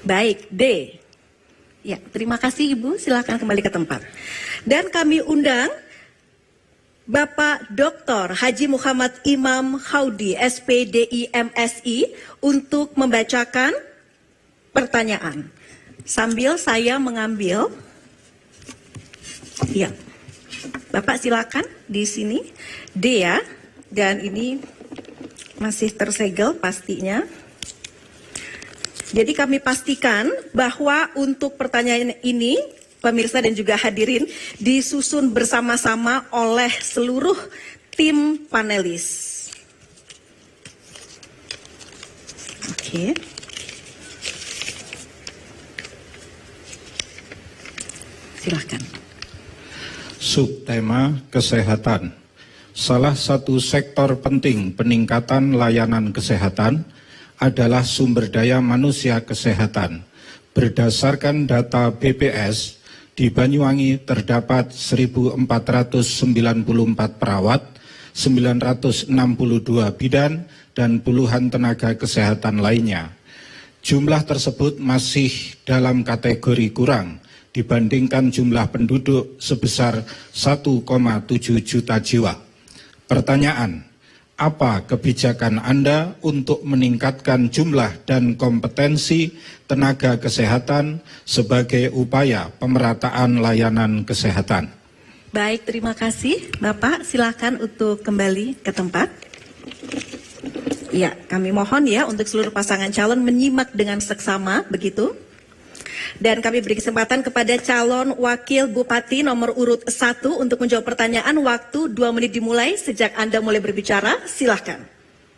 Speaker 2: Baik, D. Ya, terima kasih Ibu, silakan kembali ke tempat. Dan kami undang Bapak Dr. Haji Muhammad Imam Khaudi, SPDI MSI, untuk membacakan pertanyaan. Sambil saya mengambil, ya, Bapak silakan di sini, D ya, dan ini masih tersegel pastinya. Jadi kami pastikan bahwa untuk pertanyaan ini, pemirsa dan juga hadirin, disusun bersama-sama oleh seluruh tim panelis. Oke. Silakan.
Speaker 15: subtema kesehatan. Salah satu sektor penting peningkatan layanan kesehatan adalah sumber daya manusia kesehatan. Berdasarkan data BPS, di Banyuwangi terdapat 1.494 perawat, 962 bidan, dan puluhan tenaga kesehatan lainnya. Jumlah tersebut masih dalam kategori kurang dibandingkan jumlah penduduk sebesar 1,7 juta jiwa. Pertanyaan, apa kebijakan Anda untuk meningkatkan jumlah dan kompetensi tenaga kesehatan sebagai upaya pemerataan layanan kesehatan?
Speaker 2: Baik, terima kasih. Bapak, silakan untuk kembali ke tempat. Ya, kami mohon ya untuk seluruh pasangan calon menyimak dengan seksama, begitu. Dan kami beri kesempatan kepada calon wakil bupati nomor urut 1 untuk menjawab pertanyaan. Waktu 2 menit dimulai sejak Anda mulai berbicara, silahkan.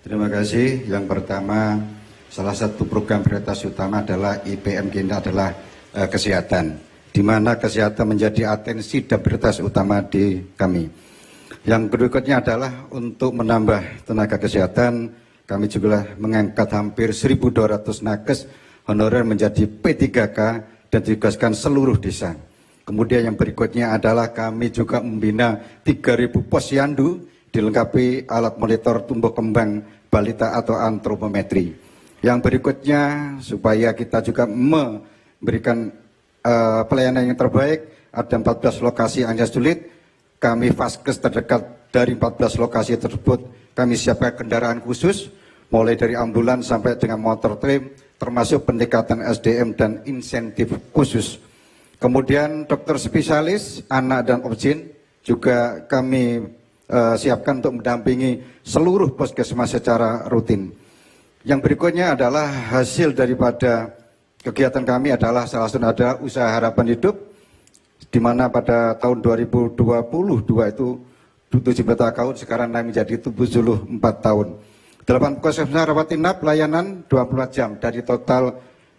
Speaker 6: Terima kasih. Yang pertama, salah satu program prioritas utama adalah IPM kita adalah kesehatan, di mana kesehatan menjadi atensi dan prioritas utama di kami. Yang berikutnya adalah untuk menambah tenaga kesehatan. Kami juga mengangkat hampir 1.200 nakes honorer menjadi P3K dan ditugaskan seluruh desa. Kemudian yang berikutnya adalah kami juga membina 3.000 posyandu dilengkapi alat monitor tumbuh kembang balita atau antropometri. Yang berikutnya supaya kita juga memberikan pelayanan yang terbaik, ada 14 lokasi akses sulit. Kami vaskes terdekat dari 14 lokasi tersebut kami siapkan kendaraan khusus, mulai dari ambulans sampai dengan motor trim, termasuk pendekatan SDM dan insentif khusus. Kemudian dokter spesialis, anak dan obgyn juga kami siapkan untuk mendampingi seluruh puskesmas secara rutin. Yang berikutnya adalah hasil daripada kegiatan kami adalah salah satu ada usaha harapan hidup, di mana pada tahun 2022 itu 17 tahun, sekarang naik menjadi 74 tahun. 8 puskesmas rawat inap layanan 24 jam dari total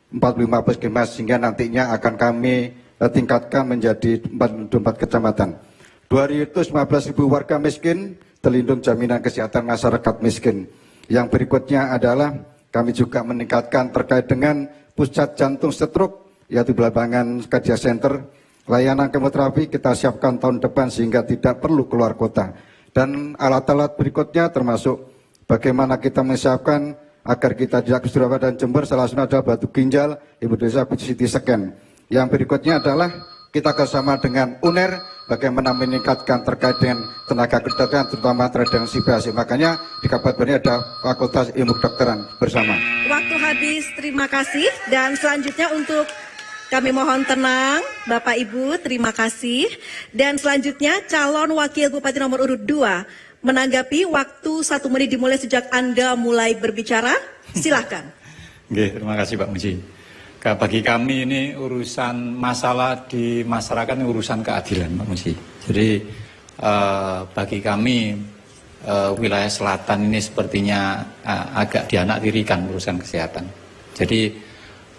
Speaker 6: 45 puskesmas, sehingga nantinya akan kami tingkatkan menjadi 44 kecamatan. 215.000 warga miskin terlindung jaminan kesehatan masyarakat miskin. Yang berikutnya adalah kami juga meningkatkan terkait dengan pusat jantung stroke, yaitu Belambangan Cardiac Center. Layanan kemoterapi kita siapkan tahun depan sehingga tidak perlu keluar kota. Dan alat-alat berikutnya termasuk bagaimana kita menyiapkan agar kita tidak ke Surabaya dan Jember, salah satunya adalah batu ginjal, Indonesia CT scan. Yang berikutnya adalah kita bersama dengan UNER bagaimana meningkatkan terkait dengan tenaga kedokteran, terutama terkait dengan CPAC. Makanya di Kabupaten ini ada Fakultas Ilmu Kedokteran bersama.
Speaker 2: Waktu habis, terima kasih. Dan selanjutnya untuk kami mohon tenang, Bapak Ibu, terima kasih. Dan selanjutnya calon wakil bupati nomor urut 2 menanggapi waktu 1 menit dimulai sejak Anda mulai berbicara. Silahkan.
Speaker 11: Oke, terima kasih Pak Muji. Bagi kami ini urusan masalah di masyarakat ini urusan keadilan Pak Muji. Jadi bagi kami wilayah selatan ini sepertinya agak dianaktirikan urusan kesehatan. Jadi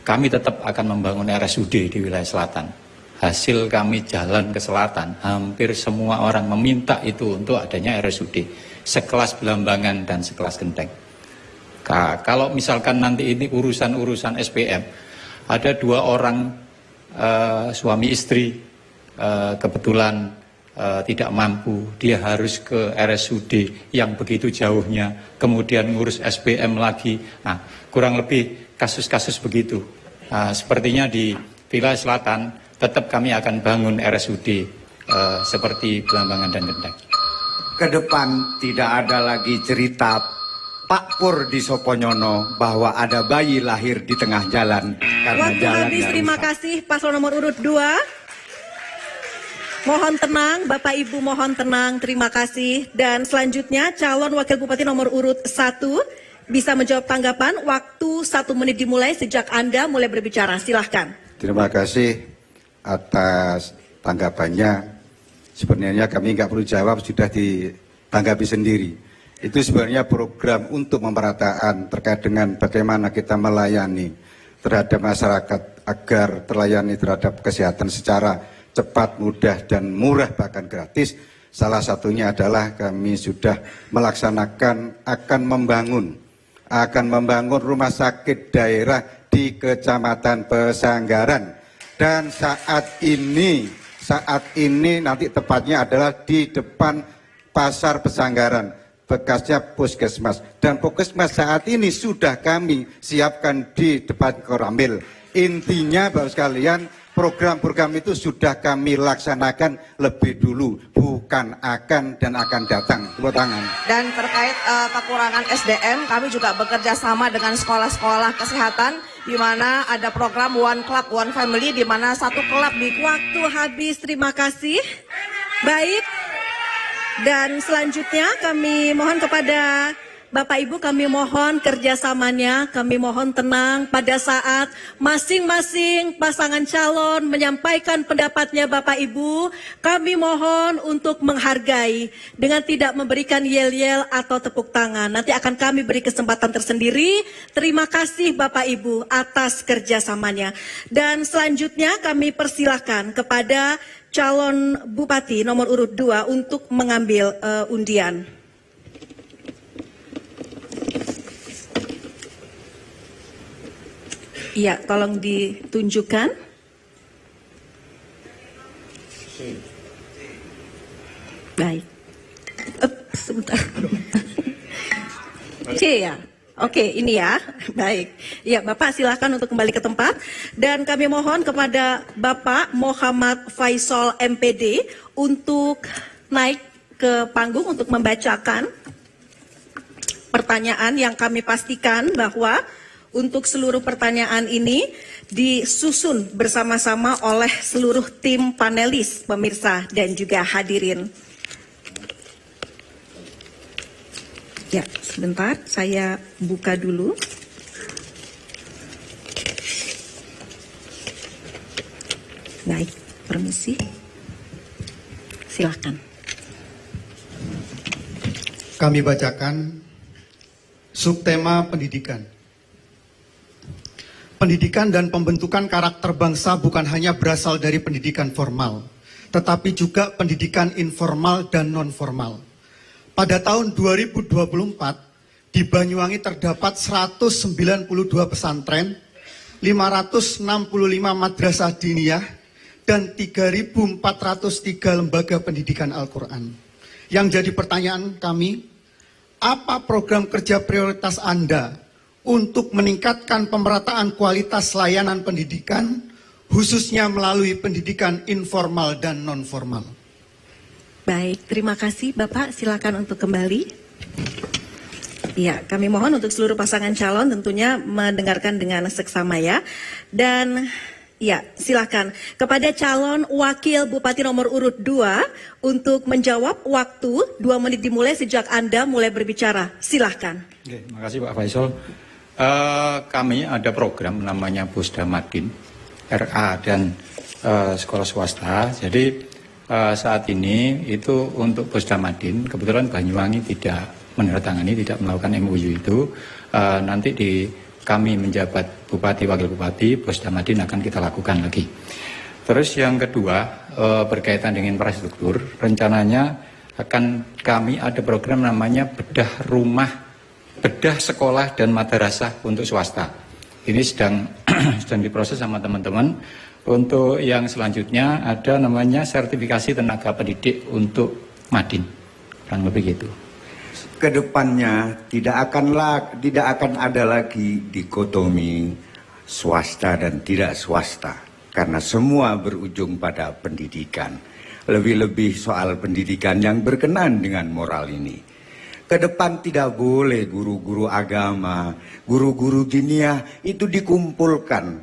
Speaker 11: kami tetap akan membangun RSUD di wilayah selatan. Hasil kami jalan ke selatan, hampir semua orang meminta itu untuk adanya RSUD. Sekelas Belambangan dan sekelas Genteng. Kalau misalkan nanti ini urusan-urusan SPM, ada 2 orang suami istri kebetulan tidak mampu, dia harus ke RSUD yang begitu jauhnya, kemudian ngurus SPM lagi. Nah, kurang lebih kasus-kasus begitu. Sepertinya di wilayah selatan tetap kami akan bangun RSUD seperti Belambangan dan Genteng.
Speaker 7: Ke depan tidak ada lagi cerita Pak Pur di Soponyono bahwa ada bayi lahir di tengah jalan karena
Speaker 2: Waktu
Speaker 7: jalan
Speaker 2: habis, terima kasih paslon nomor urut 2. Mohon tenang, Bapak Ibu mohon tenang, terima kasih. Dan selanjutnya calon wakil bupati nomor urut 1 bisa menjawab tanggapan. Waktu 1 menit dimulai sejak Anda mulai berbicara. Silahkan.
Speaker 6: Terima kasih atas tanggapannya. Sebenarnya kami nggak perlu jawab, sudah ditanggapi sendiri. Itu sebenarnya program untuk pemerataan terkait dengan bagaimana kita melayani terhadap masyarakat agar terlayani terhadap kesehatan secara cepat, mudah, dan murah, bahkan gratis. Salah satunya adalah kami sudah melaksanakan akan membangun rumah sakit daerah di Kecamatan Pesanggaran. Dan saat ini nanti tepatnya adalah di depan Pasar Pesanggaran, bekasnya puskesmas. Dan puskesmas saat ini sudah kami siapkan di depan Koramil. Intinya Bapak sekalian, program-program itu sudah kami laksanakan lebih dulu, bukan akan dan akan datang. Tepuk tangan.
Speaker 5: Dan terkait kekurangan SDM, kami juga bekerja sama dengan sekolah-sekolah kesehatan, di mana ada program One Club One Family, di mana satu klub di
Speaker 2: Waktu habis, terima kasih. Baik. Dan selanjutnya kami mohon kepada Bapak Ibu, kami mohon kerjasamanya, kami mohon tenang pada saat masing-masing pasangan calon menyampaikan pendapatnya Bapak Ibu. Kami mohon untuk menghargai dengan tidak memberikan yel-yel atau tepuk tangan. Nanti akan kami beri kesempatan tersendiri. Terima kasih Bapak Ibu atas kerjasamanya. Dan selanjutnya kami persilahkan kepada calon Bupati nomor urut 2 untuk mengambil undian. Iya, tolong ditunjukkan. Baik. Sebentar. C ya. Oke, ini ya. Baik. Ya, Bapak silakan untuk kembali ke tempat. Dan kami mohon kepada Bapak Muhammad Faisal MPD untuk naik ke panggung untuk membacakan pertanyaan yang kami pastikan bahwa untuk seluruh pertanyaan ini disusun bersama-sama oleh seluruh tim panelis, pemirsa, dan juga hadirin. Ya, sebentar, saya buka dulu. Baik, permisi. Silakan.
Speaker 16: Kami bacakan subtema pendidikan. Pendidikan dan pembentukan karakter bangsa bukan hanya berasal dari pendidikan formal, tetapi juga pendidikan informal dan non-formal. Pada tahun 2024, di Banyuwangi terdapat 192 pesantren, 565 madrasah diniyah, dan 3.403 lembaga pendidikan Al-Quran. Yang jadi pertanyaan kami, apa program kerja prioritas Anda untuk meningkatkan pemerataan kualitas layanan pendidikan, khususnya melalui pendidikan informal dan non-formal?
Speaker 2: Baik, terima kasih Bapak. Silakan untuk kembali. Ya, kami mohon untuk seluruh pasangan calon tentunya mendengarkan dengan seksama ya. Dan ya, silakan kepada calon Wakil Bupati nomor urut 2 untuk menjawab. Waktu 2 menit dimulai sejak Anda mulai berbicara. Silakan.
Speaker 11: Oke, makasih Pak Faisal. Kami ada program namanya Pusdamadin, RA dan sekolah swasta. Jadi saat ini itu untuk Pusdamadin, kebetulan Banyuwangi tidak menandatangani, tidak melakukan MOU itu. Nanti kami menjabat Bupati, Wakil Bupati, Pusdamadin akan kita lakukan lagi. Terus yang kedua berkaitan dengan infrastruktur, rencananya akan kami ada program namanya bedah sekolah dan madrasah untuk swasta. Ini sedang diproses sama teman-teman. Untuk yang selanjutnya ada namanya sertifikasi tenaga pendidik untuk Madin. Kurang lebih gitu.
Speaker 7: Kedepannya tidak akan ada lagi dikotomi swasta dan tidak swasta. Karena semua berujung pada pendidikan. Lebih-lebih soal pendidikan yang berkenan dengan moral ini. Ke depan tidak boleh guru-guru agama, guru-guru diniyah itu dikumpulkan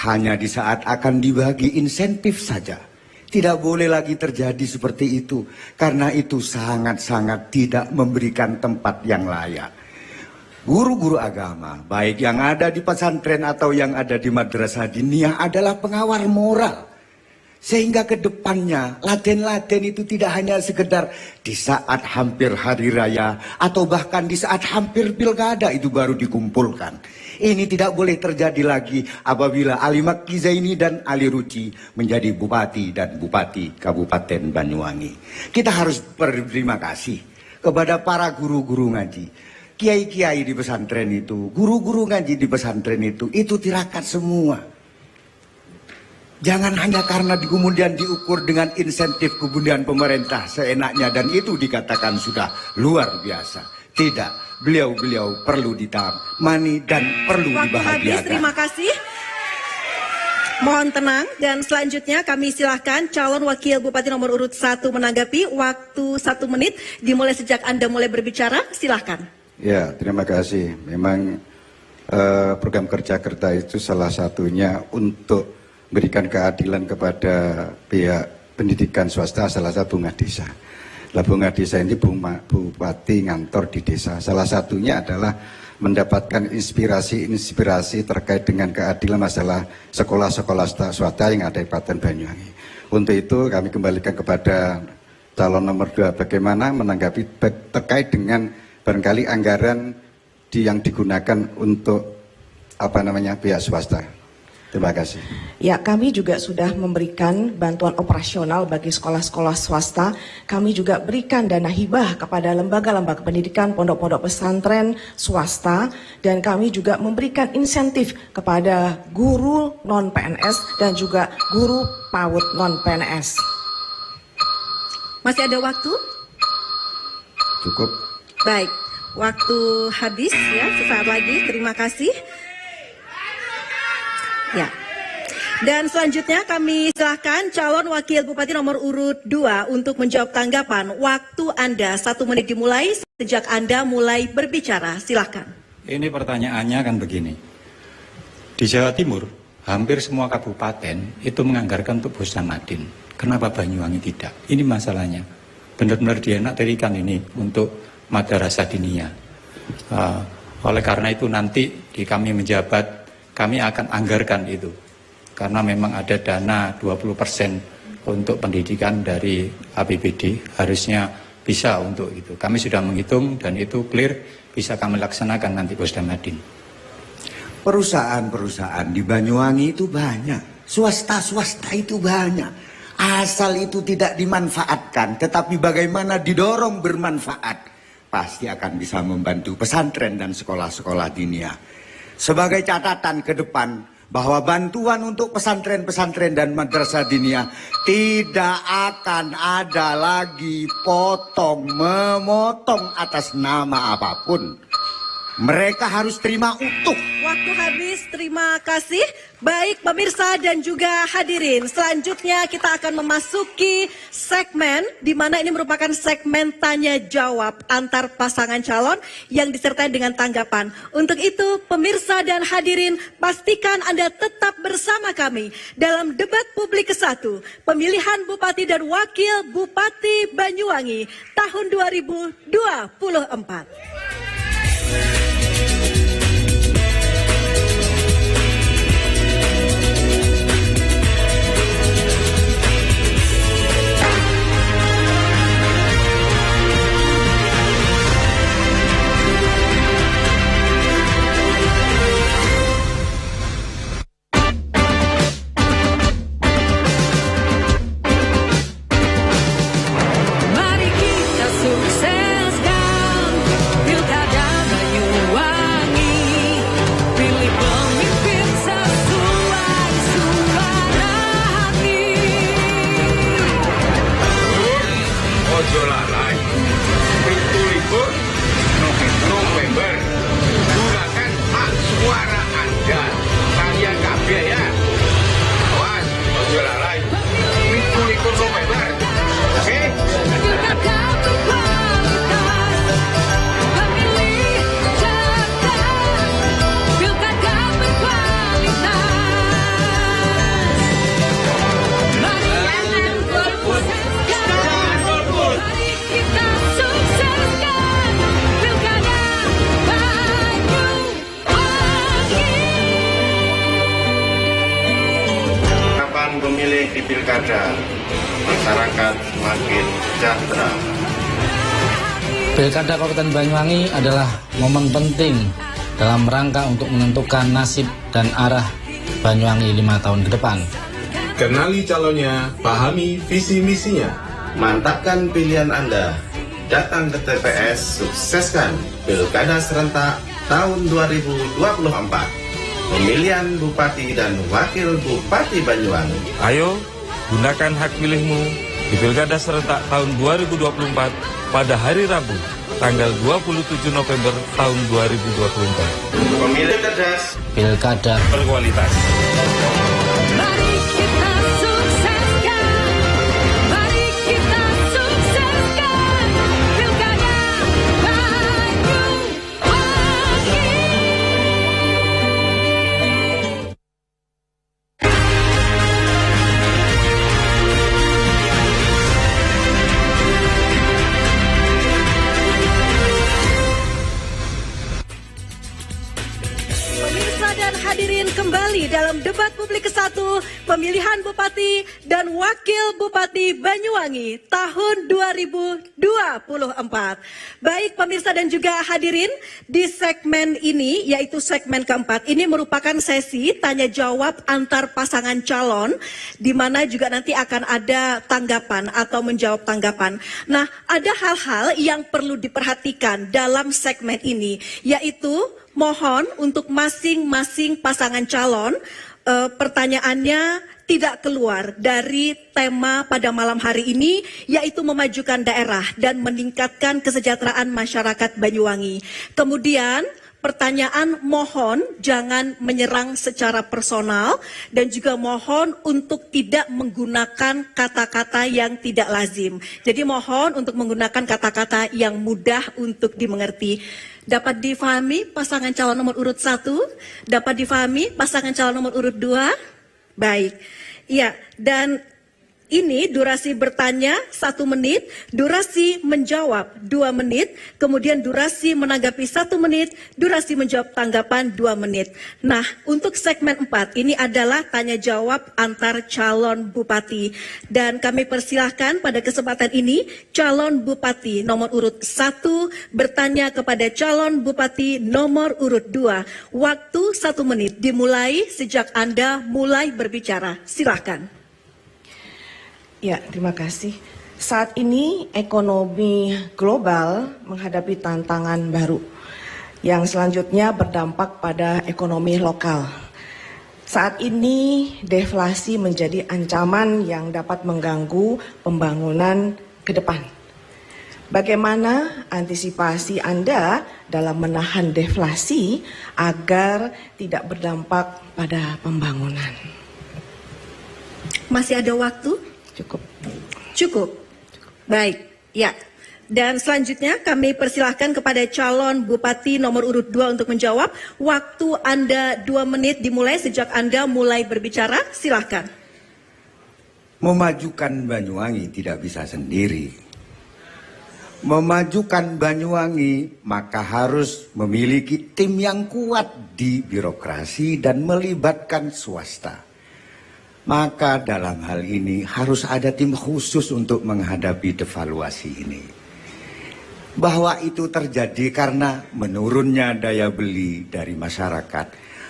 Speaker 7: hanya di saat akan dibagi insentif saja. Tidak boleh lagi terjadi seperti itu, karena itu sangat-sangat tidak memberikan tempat yang layak. Guru-guru agama, baik yang ada di pesantren atau yang ada di madrasah diniyah adalah pengawal moral. Sehingga ke depannya laten-laten itu tidak hanya sekedar di saat hampir hari raya atau bahkan di saat hampir pilkada itu baru dikumpulkan. Ini tidak boleh terjadi lagi apabila Ali Makki Zaini dan Ali Ruci menjadi bupati dan bupati Kabupaten Banyuwangi. Kita harus berterima kasih kepada para guru-guru ngaji, kiai-kiai di pesantren itu, guru-guru ngaji di pesantren itu tirakat semua. Jangan hanya karena kemudian diukur dengan insentif kemudian pemerintah seenaknya dan itu dikatakan sudah luar biasa. Tidak, beliau-beliau perlu ditemani dan perlu
Speaker 2: Waktu habis,
Speaker 7: dibahagiakan.
Speaker 2: terima kasih. Mohon tenang dan selanjutnya kami silahkan calon wakil bupati nomor urut 1 menanggapi. Waktu 1 menit dimulai sejak Anda mulai berbicara, silahkan.
Speaker 6: Ya, terima kasih. Memang program kerja Kerta itu salah satunya untuk berikan keadilan kepada pihak pendidikan swasta, salah satu bunga desa. Lah bunga desa ini bupati ngantor di desa. Salah satunya adalah mendapatkan inspirasi terkait dengan keadilan masalah sekolah-sekolah swasta yang ada di Kabupaten Banyuwangi. Untuk itu kami kembalikan kepada calon nomor 2 bagaimana menanggapi terkait dengan barangkali anggaran yang digunakan untuk pihak swasta. Terima kasih.
Speaker 5: Ya, kami juga sudah memberikan bantuan operasional bagi sekolah-sekolah swasta. Kami juga berikan dana hibah kepada lembaga-lembaga pendidikan, pondok-pondok pesantren swasta. Dan kami juga memberikan insentif kepada guru non-PNS dan juga guru PAUD non-PNS.
Speaker 2: Masih ada waktu?
Speaker 6: Cukup.
Speaker 2: Baik, waktu habis ya, sesaat lagi. Terima kasih. Ya. Dan selanjutnya kami silahkan calon wakil bupati nomor urut 2 untuk menjawab tanggapan. Waktu Anda 1 menit dimulai sejak Anda mulai berbicara. Silahkan.
Speaker 11: Ini pertanyaannya kan begini. Di Jawa Timur, hampir semua kabupaten itu menganggarkan untuk Bostamadin. Kenapa Banyuwangi tidak? Ini masalahnya. Benar-benar dianaktirikan ini untuk madrasah diniyah. Oleh karena itu nanti di kami menjabat, kami akan anggarkan itu. Karena memang ada dana 20% untuk pendidikan dari APBD, harusnya bisa untuk itu. Kami sudah menghitung dan itu clear, bisa kami laksanakan nanti Bostamadin.
Speaker 7: Perusahaan-perusahaan di Banyuwangi itu banyak, swasta-swasta itu banyak. Asal itu tidak dimanfaatkan, tetapi bagaimana didorong bermanfaat, pasti akan bisa membantu pesantren dan sekolah-sekolah diniyah. Sebagai catatan ke depan, bahwa bantuan untuk pesantren-pesantren dan madrasah diniyah tidak akan ada lagi memotong atas nama apapun. Mereka harus terima utuh.
Speaker 2: Waktu habis, terima kasih. Baik pemirsa dan juga hadirin, selanjutnya kita akan memasuki segmen di mana ini merupakan segmen tanya jawab antar pasangan calon yang disertai dengan tanggapan. Untuk itu pemirsa dan hadirin, pastikan Anda tetap bersama kami dalam debat publik ke-1 pemilihan Bupati dan Wakil Bupati Banyuwangi tahun 2024.
Speaker 14: Mari kita sukseskan Pilkada Banyuwangi. Pilih pemimpin sesuai suara hati.
Speaker 17: Ojo lalai. Pintu libur November. Gunakan hak suara Anda. Kalian kabeh ya. Awas, ojo lalai. Pintu libur November. Oke?
Speaker 14: Pilkada berkualitas. Pemilih cerdas. Pilkada berkualitas. Mari kita sukseskan Pilkada Banyuwangi.
Speaker 8: Kapan pemilih di pilkada, masyarakat semakin sejahtera.
Speaker 9: Pilkada Kabupaten Banyuwangi adalah momen penting dalam rangka untuk menentukan nasib dan arah Banyuwangi 5 tahun ke depan.
Speaker 1: Kenali calonnya, pahami visi misinya.
Speaker 8: Mantapkan pilihan Anda. Datang ke TPS, sukseskan Pilkada serentak tahun 2024. Pemilihan Bupati dan Wakil Bupati Banyuwangi.
Speaker 13: Ayo, gunakan hak pilihmu di Pilkada serentak tahun 2024 pada hari Rabu, tanggal 27 November tahun 2024.
Speaker 8: Pemilih cerdas,
Speaker 13: Pilkada berkualitas.
Speaker 14: Mari kita sukseskan, mari kita sukseskan Pilkada Banyuwangi.
Speaker 2: Pemirsa dan hadirin kembali dalam debat publik ke-1 pemilihan Bupati dan Wakil Bupati Banyuwangi tahun 2024. Baik pemirsa dan juga hadirin, di segmen ini yaitu segmen keempat ini merupakan sesi tanya jawab antar pasangan calon di mana juga nanti akan ada tanggapan atau menjawab tanggapan. Nah, ada hal-hal yang perlu diperhatikan dalam segmen ini yaitu mohon untuk masing-masing pasangan calon pertanyaannya tidak keluar dari tema pada malam hari ini yaitu memajukan daerah dan meningkatkan kesejahteraan masyarakat Banyuwangi. Kemudian pertanyaan mohon jangan menyerang secara personal dan juga mohon untuk tidak menggunakan kata-kata yang tidak lazim. Jadi mohon untuk menggunakan kata-kata yang mudah untuk dimengerti. Dapat difahami pasangan calon nomor urut 1? Dapat difahami pasangan calon nomor urut 2? Baik. Ya, dan ini durasi bertanya 1 menit, durasi menjawab 2 menit, kemudian durasi menanggapi 1 menit, durasi menjawab tanggapan 2 menit. Nah, untuk segmen 4 ini adalah tanya jawab antar calon bupati. Dan kami persilahkan pada kesempatan ini calon bupati nomor urut 1 bertanya kepada calon bupati nomor urut 2. Waktu 1 menit dimulai sejak Anda mulai berbicara. Silakan.
Speaker 5: Ya, terima kasih. Saat ini ekonomi global menghadapi tantangan baru yang selanjutnya berdampak pada ekonomi lokal. Saat ini deflasi menjadi ancaman yang dapat mengganggu pembangunan ke depan. Bagaimana antisipasi Anda dalam menahan deflasi agar tidak berdampak pada pembangunan?
Speaker 2: Masih ada waktu? Cukup. Baik, ya. Dan selanjutnya kami persilahkan kepada calon bupati nomor urut 2 untuk menjawab. Waktu Anda 2 menit dimulai sejak Anda mulai berbicara. Silahkan.
Speaker 7: Memajukan Banyuwangi tidak bisa sendiri. Memajukan Banyuwangi maka harus memiliki tim yang kuat di birokrasi dan melibatkan swasta. Maka dalam hal ini harus ada tim khusus untuk menghadapi devaluasi ini. Bahwa itu terjadi karena menurunnya daya beli dari masyarakat.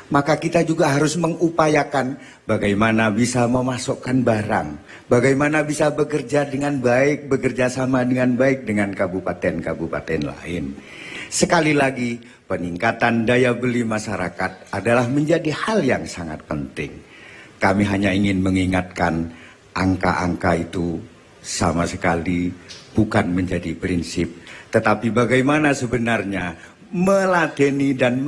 Speaker 7: Maka kita juga harus mengupayakan bagaimana bisa memasokkan barang. Bagaimana bisa bekerja dengan baik, bekerja sama dengan baik dengan kabupaten-kabupaten lain. Sekali lagi, peningkatan daya beli masyarakat adalah menjadi hal yang sangat penting. Kami hanya ingin mengingatkan angka-angka itu sama sekali bukan menjadi prinsip. Tetapi bagaimana sebenarnya meladeni dan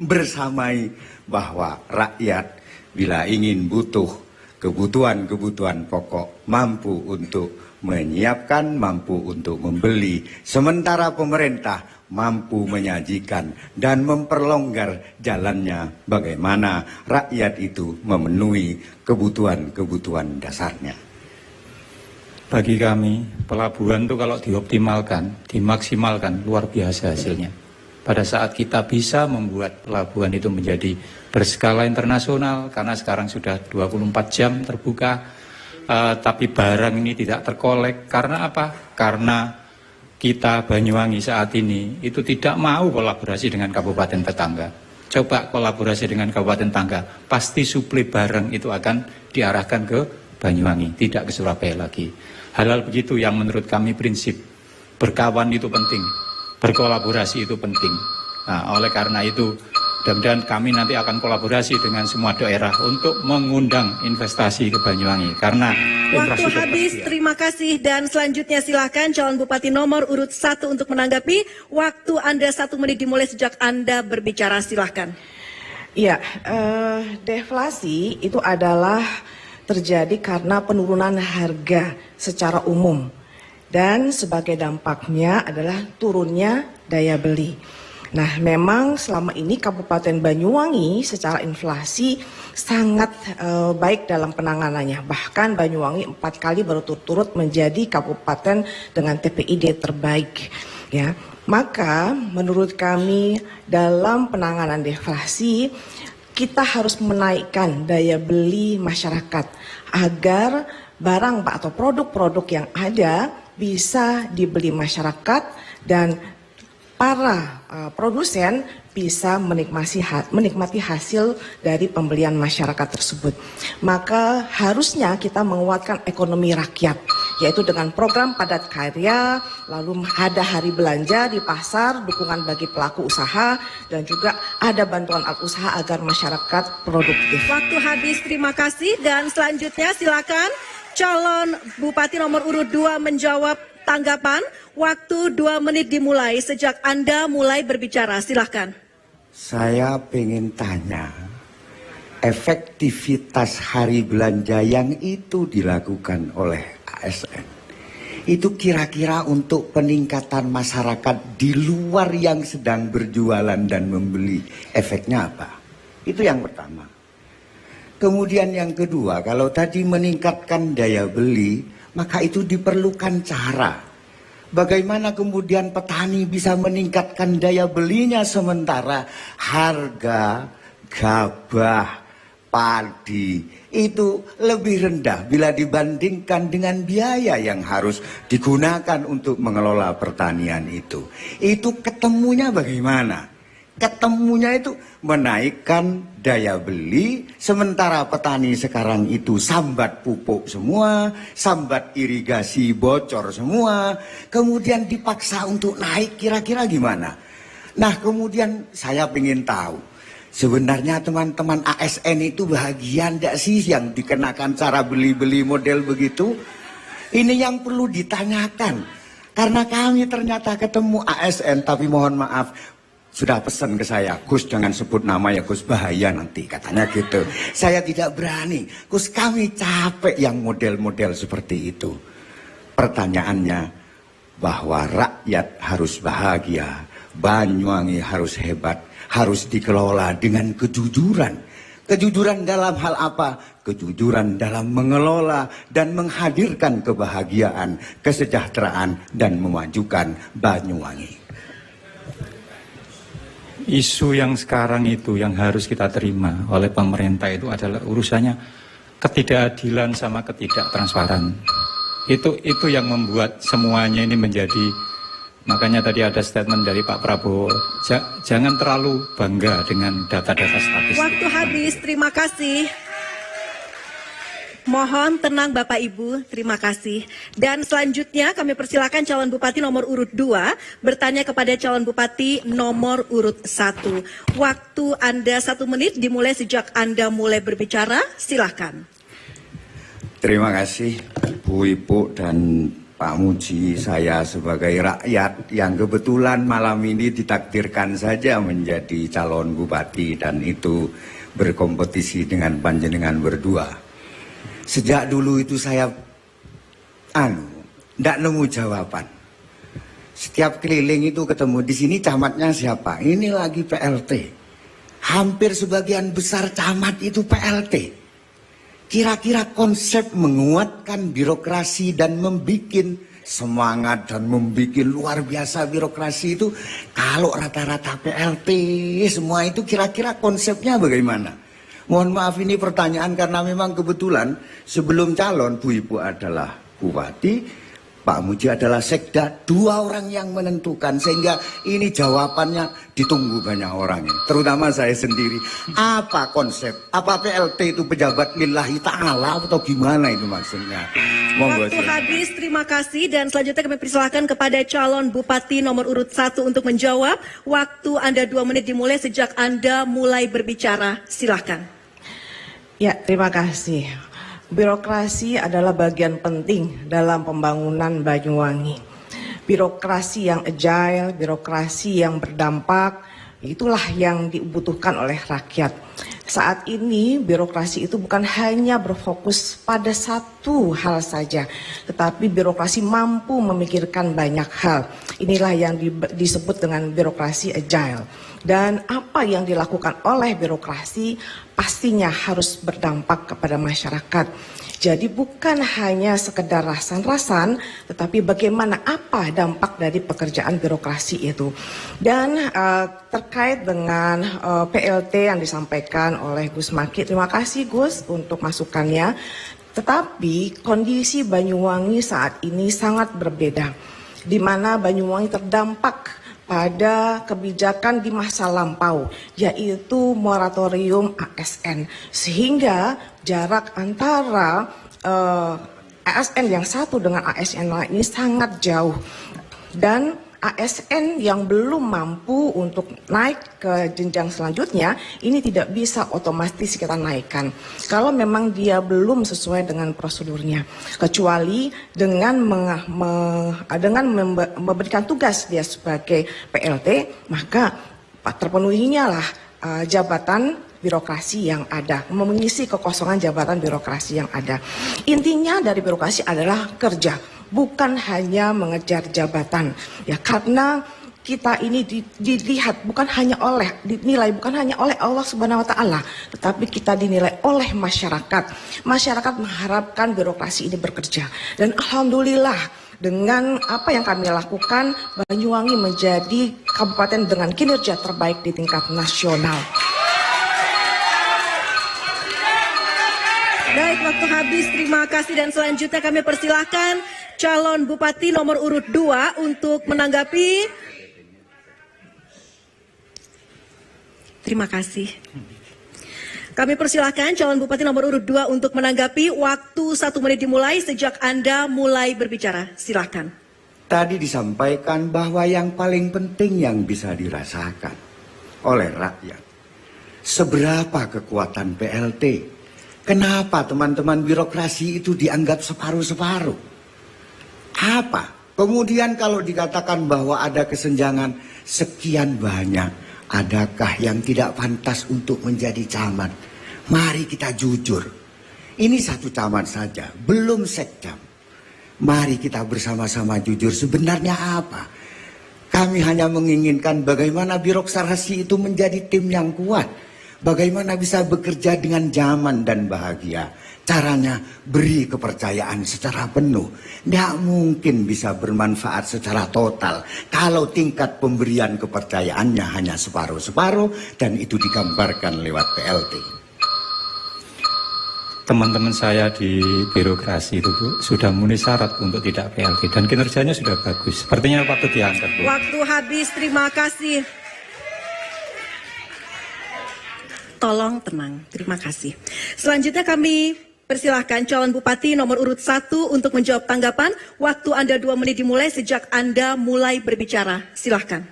Speaker 7: bersamai bahwa rakyat bila ingin butuh kebutuhan-kebutuhan pokok mampu untuk menyiapkan, mampu untuk membeli. Sementara pemerintah mampu menyajikan dan memperlonggar jalannya bagaimana rakyat itu memenuhi kebutuhan-kebutuhan dasarnya.
Speaker 11: Bagi kami, pelabuhan itu kalau dioptimalkan, dimaksimalkan, luar biasa hasilnya. Pada saat kita bisa membuat pelabuhan itu menjadi berskala internasional, karena sekarang sudah 24 jam terbuka, tapi barang ini tidak terkolek. Karena apa? Karena kita Banyuwangi saat ini itu tidak mau kolaborasi dengan kabupaten tetangga. Coba kolaborasi dengan kabupaten tetangga, pasti suplai barang itu akan diarahkan ke Banyuwangi, tidak ke Surabaya lagi. Hal-hal begitu yang menurut kami prinsip berkawan itu penting, berkolaborasi itu penting. Nah, oleh karena itu mudah-mudahan kami nanti akan kolaborasi dengan semua daerah untuk mengundang investasi ke Banyuwangi karena
Speaker 2: Waktu habis, terima kasih. Dan selanjutnya silakan calon Bupati nomor urut 1 untuk menanggapi. Waktu Anda 1 menit dimulai sejak Anda berbicara, silahkan.
Speaker 5: Iya, deflasi itu adalah terjadi karena penurunan harga secara umum. Dan sebagai dampaknya adalah turunnya daya beli. Nah, memang selama ini Kabupaten Banyuwangi secara inflasi sangat baik dalam penanganannya. Bahkan Banyuwangi 4 kali berturut-turut menjadi kabupaten dengan TPID terbaik. Ya, maka menurut kami dalam penanganan deflasi kita harus menaikkan daya beli masyarakat agar barang atau produk-produk yang ada bisa dibeli masyarakat dan para produsen bisa menikmati hasil dari pembelian masyarakat tersebut. Maka harusnya kita menguatkan ekonomi rakyat, yaitu dengan program padat karya, lalu ada hari belanja di pasar, dukungan bagi pelaku usaha, dan juga ada bantuan alat usaha agar masyarakat produktif.
Speaker 2: Waktu habis, terima kasih. Dan selanjutnya silakan calon Bupati nomor urut 2 menjawab tanggapan. Waktu 2 menit dimulai sejak Anda mulai berbicara, silahkan.
Speaker 7: Saya pengen tanya, efektivitas hari belanja yang itu dilakukan oleh ASN, itu kira-kira untuk peningkatan masyarakat di luar yang sedang berjualan dan membeli, efeknya apa? Itu yang pertama. Kemudian yang kedua, kalau tadi meningkatkan daya beli, maka itu diperlukan cara. Bagaimana kemudian petani bisa meningkatkan daya belinya sementara harga gabah, padi itu lebih rendah bila dibandingkan dengan biaya yang harus digunakan untuk mengelola pertanian itu. Itu ketemunya bagaimana? Ketemunya itu menaikkan daya beli, sementara petani sekarang itu sambat pupuk semua, sambat irigasi bocor semua, kemudian dipaksa untuk naik, kira-kira gimana? Nah, kemudian saya ingin tahu, sebenarnya teman-teman ASN itu bahagia enggak sih yang dikenakan cara beli-beli model begitu? Ini yang perlu ditanyakan, karena kami ternyata ketemu ASN, tapi mohon maaf, sudah pesan ke saya, Gus jangan sebut nama ya Gus, bahaya nanti, katanya gitu. Saya tidak berani, Gus kami capek yang model-model seperti itu. Pertanyaannya, bahwa rakyat harus bahagia, Banyuwangi harus hebat, harus dikelola dengan kejujuran. Kejujuran dalam hal apa? Kejujuran dalam mengelola dan menghadirkan kebahagiaan, kesejahteraan, dan memajukan Banyuwangi.
Speaker 11: Isu yang sekarang itu yang harus kita terima oleh pemerintah itu adalah urusannya ketidakadilan sama ketidaktransparan. Itu yang membuat semuanya ini menjadi, makanya tadi ada statement dari Pak Prabowo, jangan terlalu bangga dengan data-data statistik.
Speaker 2: Waktu habis, terima kasih. Mohon tenang Bapak Ibu, terima kasih. Dan selanjutnya kami persilakan calon Bupati nomor urut 2 bertanya kepada calon Bupati nomor urut 1. Waktu Anda 1 menit dimulai sejak Anda mulai berbicara, silahkan.
Speaker 7: Terima kasih Bu Ibu dan Pak Muji, saya sebagai rakyat yang kebetulan malam ini ditakdirkan saja menjadi calon Bupati dan itu berkompetisi dengan panjenengan berdua. Sejak dulu itu saya ndak nemu jawaban. Setiap keliling itu ketemu di sini camatnya siapa? Ini lagi PLT. Hampir sebagian besar camat itu PLT. Kira-kira konsep menguatkan birokrasi dan membuat semangat dan membuat luar biasa birokrasi itu, kalau rata-rata PLT semua itu kira-kira konsepnya bagaimana? Mohon maaf ini pertanyaan karena memang kebetulan sebelum calon Bu Ibu adalah bupati, Pak Muji adalah sekda, 2 orang yang menentukan, sehingga ini jawabannya ditunggu banyak orang, terutama saya sendiri. Apa konsep? Apa PLT itu pejabat lillahi ta'ala atau gimana itu maksudnya? Monggo.
Speaker 2: Waktu habis, terima kasih, dan selanjutnya kami persilahkan kepada calon Bupati nomor urut 1 untuk menjawab. Waktu Anda 2 menit dimulai sejak Anda mulai berbicara. Silahkan.
Speaker 5: Ya, terima kasih. Birokrasi adalah bagian penting dalam pembangunan Banyuwangi. Birokrasi yang agile, birokrasi yang berdampak, itulah yang dibutuhkan oleh rakyat. Saat ini birokrasi itu bukan hanya berfokus pada satu hal saja, tetapi birokrasi mampu memikirkan banyak hal. Inilah yang disebut dengan birokrasi agile. Dan apa yang dilakukan oleh birokrasi pastinya harus berdampak kepada masyarakat. Jadi bukan hanya sekedar rasan-rasan, tetapi bagaimana apa dampak dari pekerjaan birokrasi itu. Dan terkait dengan PLT yang disampaikan oleh Gus Maki, terima kasih Gus untuk masukannya. Tetapi kondisi Banyuwangi saat ini sangat berbeda, di mana Banyuwangi terdampak pada kebijakan di masa lampau, yaitu moratorium ASN, sehingga jarak antara ASN yang satu dengan ASN lain ini sangat jauh, dan ASN yang belum mampu untuk naik ke jenjang selanjutnya ini tidak bisa otomatis kita naikkan kalau memang dia belum sesuai dengan prosedurnya, kecuali dengan memberikan tugas dia sebagai PLT, maka terpenuhinya lah jabatan birokrasi yang ada, mengisi kekosongan jabatan birokrasi yang ada. Intinya dari birokrasi adalah kerja, bukan hanya mengejar jabatan. Ya, karena kita ini dilihat dinilai bukan hanya oleh Allah Subhanahu wa taala, tetapi kita dinilai oleh masyarakat. Masyarakat mengharapkan birokrasi ini bekerja. Dan alhamdulillah dengan apa yang kami lakukan, Banyuwangi menjadi kabupaten dengan kinerja terbaik di tingkat nasional.
Speaker 2: Baik, waktu habis, terima kasih, dan selanjutnya kami persilahkan calon Bupati nomor urut 2 untuk menanggapi. Terima kasih. Kami persilahkan calon Bupati nomor urut 2 untuk menanggapi. Waktu 1 menit dimulai sejak Anda mulai berbicara. Silahkan.
Speaker 7: Tadi disampaikan bahwa yang paling penting yang bisa dirasakan oleh rakyat, seberapa kekuatan PLT. Kenapa teman-teman birokrasi itu dianggap separuh-separuh? Apa? Kemudian kalau dikatakan bahwa ada kesenjangan sekian banyak, adakah yang tidak pantas untuk menjadi camat? Mari kita jujur. Ini satu camat saja, belum sekdam. Mari kita bersama-sama jujur, sebenarnya apa? Kami hanya menginginkan bagaimana birokrasi itu menjadi tim yang kuat. Bagaimana bisa bekerja dengan nyaman dan bahagia. Caranya beri kepercayaan secara penuh. Tidak mungkin bisa bermanfaat secara total kalau tingkat pemberian kepercayaannya hanya separuh-separuh, dan itu digambarkan lewat PLT.
Speaker 11: Teman-teman saya di birokrasi itu Bu, sudah memenuhi syarat untuk tidak PLT dan kinerjanya sudah bagus. Sepertinya patut diangkat Bu.
Speaker 2: Waktu habis, terima kasih. Tolong tenang, terima kasih. Selanjutnya kami persilahkan calon Bupati nomor urut 1 untuk menjawab tanggapan. Waktu Anda 2 menit dimulai sejak Anda mulai berbicara. Silahkan.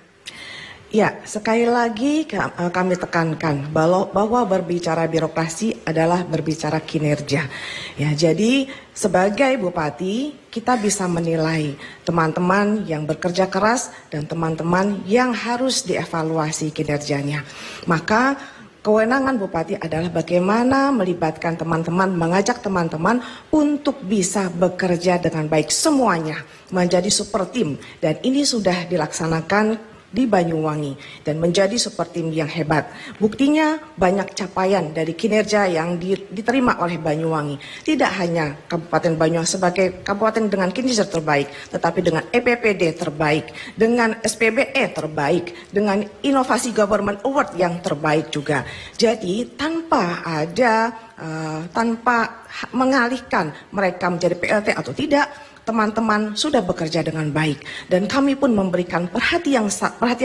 Speaker 5: Ya, sekali lagi kami tekankan bahwa berbicara birokrasi adalah berbicara kinerja. Ya, jadi sebagai bupati kita bisa menilai teman-teman yang bekerja keras dan teman-teman yang harus dievaluasi kinerjanya. Maka kewenangan bupati adalah bagaimana melibatkan teman-teman, mengajak teman-teman untuk bisa bekerja dengan baik semuanya, menjadi super team. Dan ini sudah dilaksanakan di Banyuwangi dan menjadi super team yang hebat. Buktinya banyak capaian dari kinerja yang diterima oleh Banyuwangi. Tidak hanya Kabupaten Banyuwangi sebagai kabupaten dengan kinerja terbaik, tetapi dengan EPPD terbaik, dengan SPBE terbaik, dengan Inovasi Government Award yang terbaik juga. Jadi tanpa mengalihkan mereka menjadi PLT atau tidak, teman-teman sudah bekerja dengan baik dan kami pun memberikan perhatian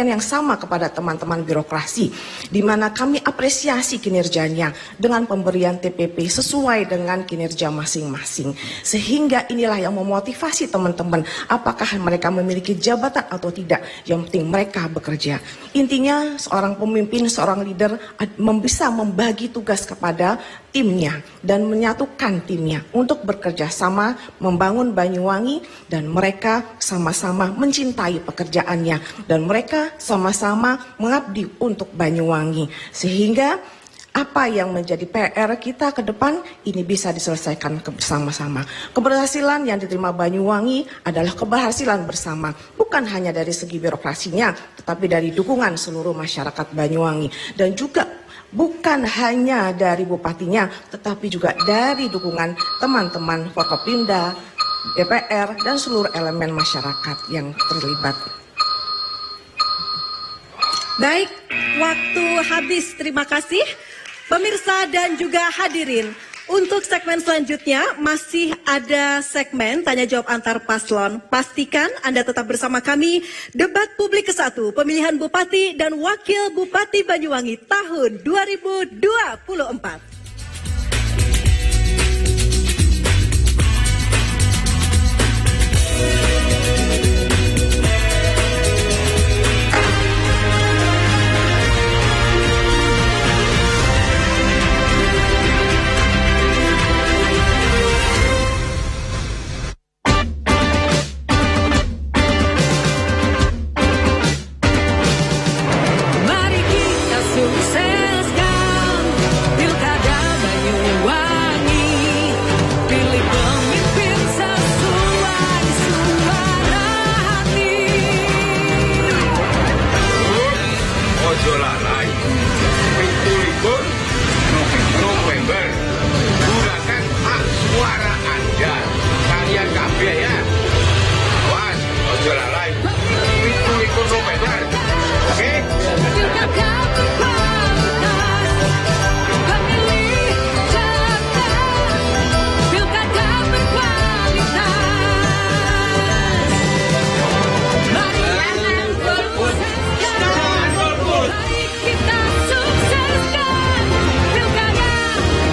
Speaker 5: yang sama kepada teman-teman birokrasi, di mana kami apresiasi kinerjanya dengan pemberian TPP sesuai dengan kinerja masing-masing. Sehingga inilah yang memotivasi teman-teman, apakah mereka memiliki jabatan atau tidak, yang penting mereka bekerja. Intinya seorang pemimpin, seorang leader bisa membagi tugas kepada timnya dan menyatukan timnya untuk bekerja sama membangun Banyuwangi, dan mereka sama-sama mencintai pekerjaannya dan mereka sama-sama mengabdi untuk Banyuwangi, sehingga apa yang menjadi PR kita ke depan ini bisa diselesaikan bersama-sama. Keberhasilan yang diterima Banyuwangi adalah keberhasilan bersama, bukan hanya dari segi birokrasinya, tetapi dari dukungan seluruh masyarakat Banyuwangi, dan juga bukan hanya dari bupatinya, tetapi juga dari dukungan teman-teman Forkopimda, DPR, dan seluruh elemen masyarakat yang terlibat.
Speaker 2: Baik, waktu habis. Terima kasih pemirsa dan juga hadirin. Untuk segmen selanjutnya masih ada segmen tanya jawab antar paslon. Pastikan Anda tetap bersama kami. Debat publik ke-1 pemilihan Bupati dan Wakil Bupati Banyuwangi tahun 2024.
Speaker 14: Mari kita sukseskan Pilkada Banyuwangi, pilih pemimpin sesuai suara hati.
Speaker 17: Ojo lalai, 27 November, gunakan hak suara Anda. Kalian kabeh ya. Awas, ojo lalai, 27 November. Oke?
Speaker 14: Pilkada berkualitas, pemilih cerdas, pilkada berkualitas. Mari kita sukseskan pilkada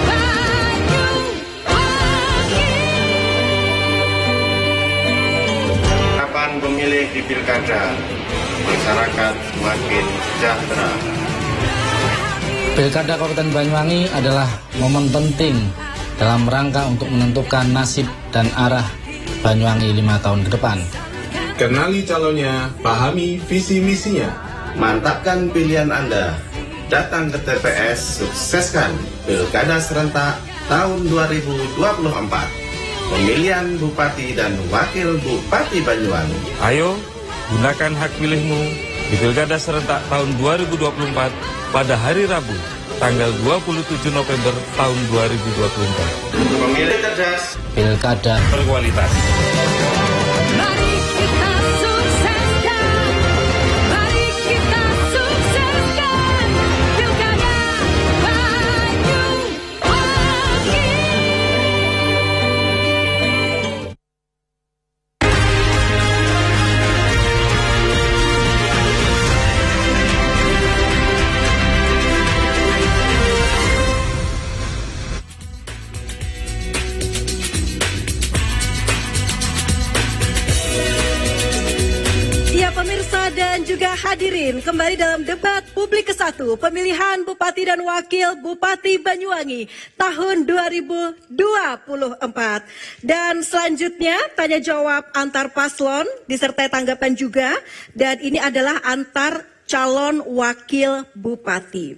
Speaker 14: Banyuwangi.
Speaker 8: Harapan pemilih di pilkada, masyarakat semakin sejahtera.
Speaker 9: Pilkada Kabupaten Banyuwangi adalah momen penting dalam rangka untuk menentukan nasib dan arah Banyuwangi 5 tahun ke depan.
Speaker 1: Kenali calonnya, pahami visi misinya.
Speaker 8: Mantapkan pilihan Anda. Datang ke TPS, sukseskan Pilkada serentak tahun 2024. Pemilihan Bupati dan Wakil Bupati Banyuwangi.
Speaker 13: Ayo, gunakan hak pilihmu di Pilkada serentak tahun 2024 pada hari Rabu, tanggal 27 November tahun 2024.
Speaker 8: Pemilih cerdas,
Speaker 9: Pilkada
Speaker 13: berkualitas.
Speaker 14: Mari kita sukseskan, mari kita sukseskan pilkada Banyuwangi.
Speaker 2: Ya pemirsa dan juga hadirin, kembali dalam debat publik ke-1 pemilihan Bupati dan Wakil Bupati Banyuwangi tahun 2024. Dan selanjutnya tanya jawab antar paslon disertai tanggapan juga, dan ini adalah antar calon wakil bupati.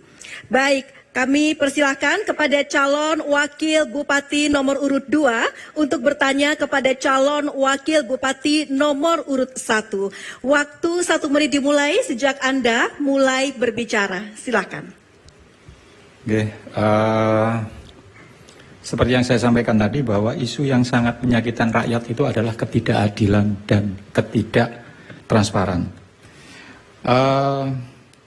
Speaker 2: Baik, kami persilahkan kepada calon wakil bupati nomor urut 2 untuk bertanya kepada calon wakil bupati nomor urut 1. Waktu 1 menit dimulai sejak Anda mulai berbicara. Silakan.
Speaker 11: Oke, seperti yang saya sampaikan tadi bahwa isu yang sangat menyakitkan rakyat itu adalah ketidakadilan dan ketidaktransparan.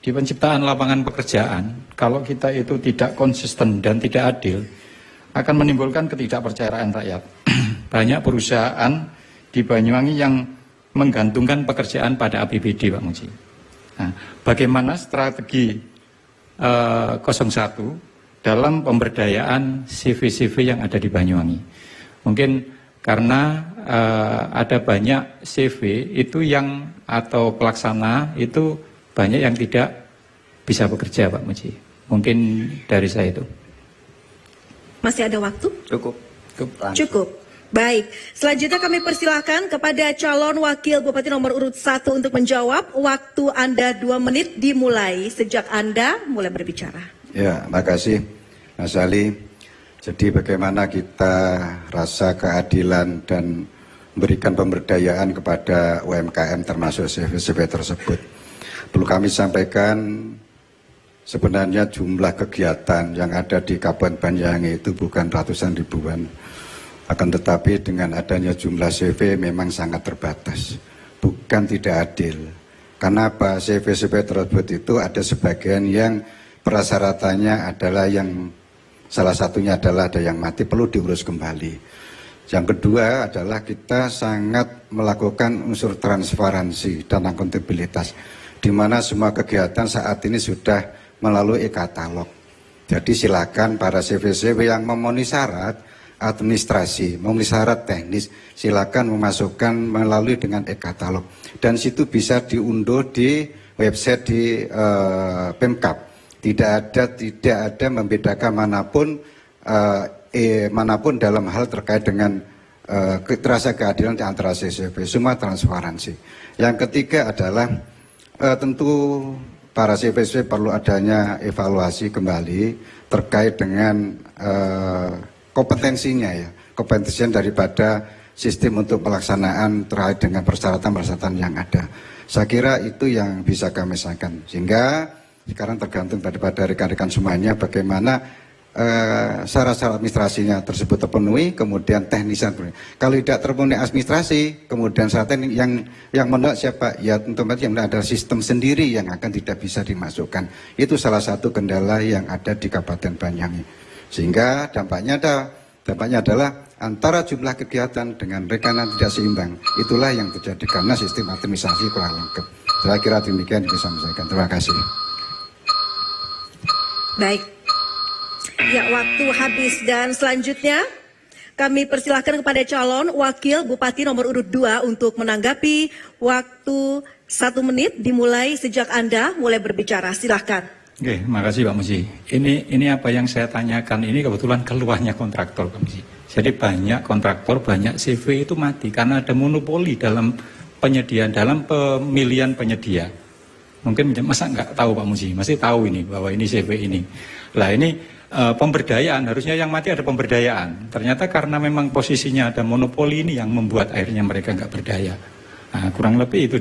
Speaker 11: Di penciptaan lapangan pekerjaan, kalau kita itu tidak konsisten dan tidak adil, akan menimbulkan ketidakpercayaan rakyat. Banyak perusahaan di Banyuwangi yang menggantungkan pekerjaan pada APBD, Pak Muji. Nah, bagaimana strategi 01 dalam pemberdayaan CV-CV yang ada di Banyuwangi? Mungkin karena ada banyak CV itu yang atau pelaksana itu banyak yang tidak bisa bekerja, Pak Muji. Mungkin dari saya itu.
Speaker 2: Masih ada waktu?
Speaker 11: Cukup.
Speaker 2: Cukup. Baik, selanjutnya kami persilahkan kepada calon wakil Bupati nomor urut 1 untuk menjawab. Waktu Anda 2 menit dimulai sejak Anda mulai berbicara.
Speaker 6: Ya, makasih Mas Ali. Jadi bagaimana kita rasa keadilan dan memberikan pemberdayaan kepada UMKM termasuk CV-CV tersebut. Perlu kami sampaikan sebenarnya jumlah kegiatan yang ada di Kabupaten Banyuwangi itu bukan ratusan ribuan. Akan tetapi dengan adanya jumlah CV memang sangat terbatas. Bukan tidak adil. Karena apa? CV-CV tersebut itu ada sebagian yang persyaratannya adalah yang salah satunya adalah ada yang mati perlu diurus kembali. Yang kedua adalah kita sangat melakukan unsur transparansi dan akuntabilitas, di mana semua kegiatan saat ini sudah melalui e-katalog. Jadi silakan para CV-CV yang memenuhi syarat administrasi, memenuhi syarat teknis, silakan memasukkan melalui dengan e-katalog. Dan situ bisa diunduh di website di Pemkab. Tidak ada membedakan manapun dalam hal terkait dengan rasa keadilan di antara CV, semua transparansi. Yang ketiga adalah tentu para CV perlu adanya evaluasi kembali terkait dengan kompetensinya ya, kompetensinya daripada sistem untuk pelaksanaan terkait dengan persyaratan-persyaratan yang ada. Saya kira itu yang bisa kami sampaikan. Sehingga sekarang tergantung daripada rekan-rekan semuanya bagaimana syarat-syarat administrasinya tersebut terpenuhi, kemudian teknisan. Kalau tidak terpenuhi administrasi, kemudian syaratnya yang menolak siapa? Ya tentu saja yang ada sistem sendiri yang akan tidak bisa dimasukkan. Itu salah satu kendala yang ada di Kabupaten Banyuwangi. Sehingga dampaknya adalah antara jumlah kegiatan dengan rekanan tidak seimbang. Itulah yang terjadi karena sistem administrasi kurang lengkap. Saya kira demikian yang bisa saya sampaikan. Terima kasih.
Speaker 2: Baik. Ya, waktu habis dan selanjutnya kami persilahkan kepada calon wakil Bupati nomor urut 2 untuk menanggapi. Waktu 1 menit dimulai sejak Anda mulai berbicara. Silahkan.
Speaker 11: Oke, makasih Pak Muji. Ini apa yang saya tanyakan ini kebetulan keluarnya kontraktor Pak Muji. Jadi banyak kontraktor, banyak CV itu mati karena ada monopoli dalam penyediaan, dalam pemilihan penyedia. Mungkin masa nggak tahu Pak Muji, masih tahu ini bahwa ini CV ini. Lah ini pemberdayaan, harusnya yang mati ada pemberdayaan. Ternyata karena memang posisinya ada monopoli ini yang membuat akhirnya mereka nggak berdaya. Nah, kurang lebih itu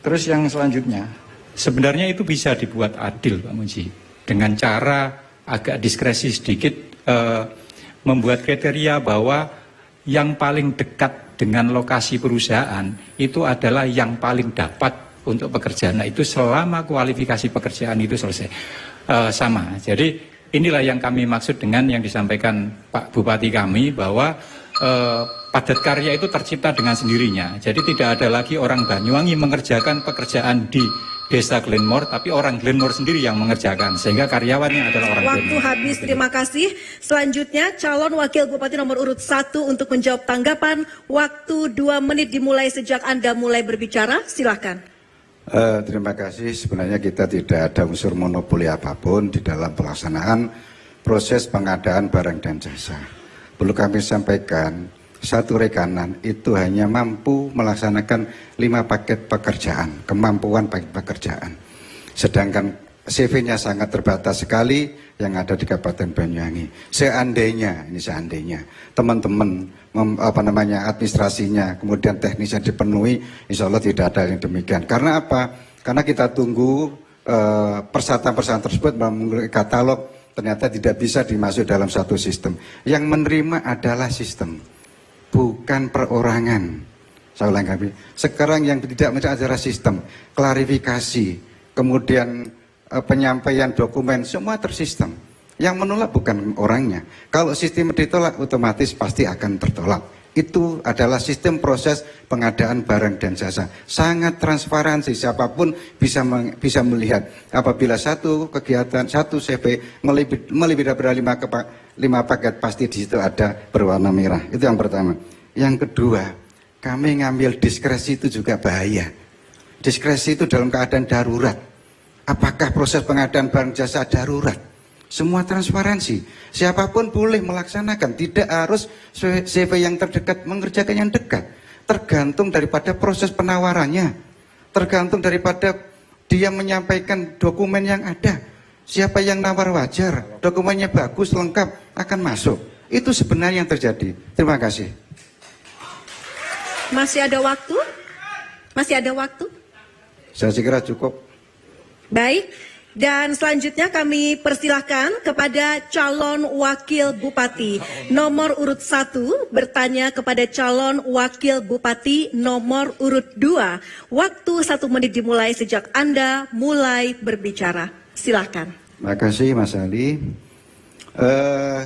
Speaker 11: Terus yang selanjutnya, sebenarnya itu bisa dibuat adil Pak Muji. Dengan cara agak diskresi sedikit, membuat kriteria bahwa yang paling dekat dengan lokasi perusahaan itu adalah yang paling dapat untuk pekerjaan. Nah itu selama kualifikasi pekerjaan itu selesai. Sama, jadi inilah yang kami maksud dengan yang disampaikan Pak Bupati kami bahwa padat karya itu tercipta dengan sendirinya. Jadi tidak ada lagi orang Banyuwangi mengerjakan pekerjaan di Desa Glenmore, tapi orang Glenmore sendiri yang mengerjakan, sehingga karyawannya adalah orang
Speaker 2: Waktu
Speaker 11: Glenmore.
Speaker 2: habis, terima kasih. Selanjutnya calon wakil Bupati nomor urut 1 untuk menjawab tanggapan. Waktu 2 menit dimulai sejak Anda mulai berbicara. Silahkan.
Speaker 6: Terima kasih. Sebenarnya kita tidak ada unsur monopoli apapun di dalam pelaksanaan proses pengadaan barang dan jasa. Perlu kami sampaikan, satu rekanan itu hanya mampu melaksanakan 5 paket pekerjaan, kemampuan paket pekerjaan. Sedangkan CV-nya sangat terbatas sekali yang ada di Kabupaten Banyuwangi. Seandainya teman-teman administrasinya, kemudian teknisnya dipenuhi, insya Allah tidak ada yang demikian. Karena apa? Karena kita tunggu persyaratan-persyaratan tersebut melalui katalog, ternyata tidak bisa dimasuk dalam satu sistem. Yang menerima adalah sistem, bukan perorangan. Saya ulang lagi. Sekarang yang tidak menerima adalah sistem, klarifikasi, kemudian penyampaian dokumen, semua tersistem. Yang menolak bukan orangnya. Kalau sistem ditolak, otomatis pasti akan tertolak. Itu adalah sistem proses pengadaan barang dan jasa. Sangat transparansi, siapapun bisa melihat. Apabila satu kegiatan, satu CV melebihi dari 5 paket, pasti di situ ada berwarna merah. Itu yang pertama. Yang kedua, kami ngambil diskresi itu juga bahaya. Diskresi itu dalam keadaan darurat. Apakah proses pengadaan barang jasa darurat? Semua transparansi, siapapun boleh melaksanakan, tidak harus CV yang terdekat mengerjakan yang dekat. Tergantung daripada proses penawarannya, tergantung daripada dia menyampaikan dokumen yang ada. Siapa yang nawar wajar, dokumennya bagus, lengkap, akan masuk. Itu sebenarnya yang terjadi. Terima kasih.
Speaker 2: Masih ada waktu? Masih ada waktu?
Speaker 6: Saya kira cukup.
Speaker 2: Baik. Dan selanjutnya kami persilahkan kepada calon wakil bupati nomor urut 1 bertanya kepada calon wakil bupati nomor urut 2. Waktu 1 menit dimulai sejak Anda mulai berbicara. Silakan.
Speaker 6: Terima kasih Mas Ali.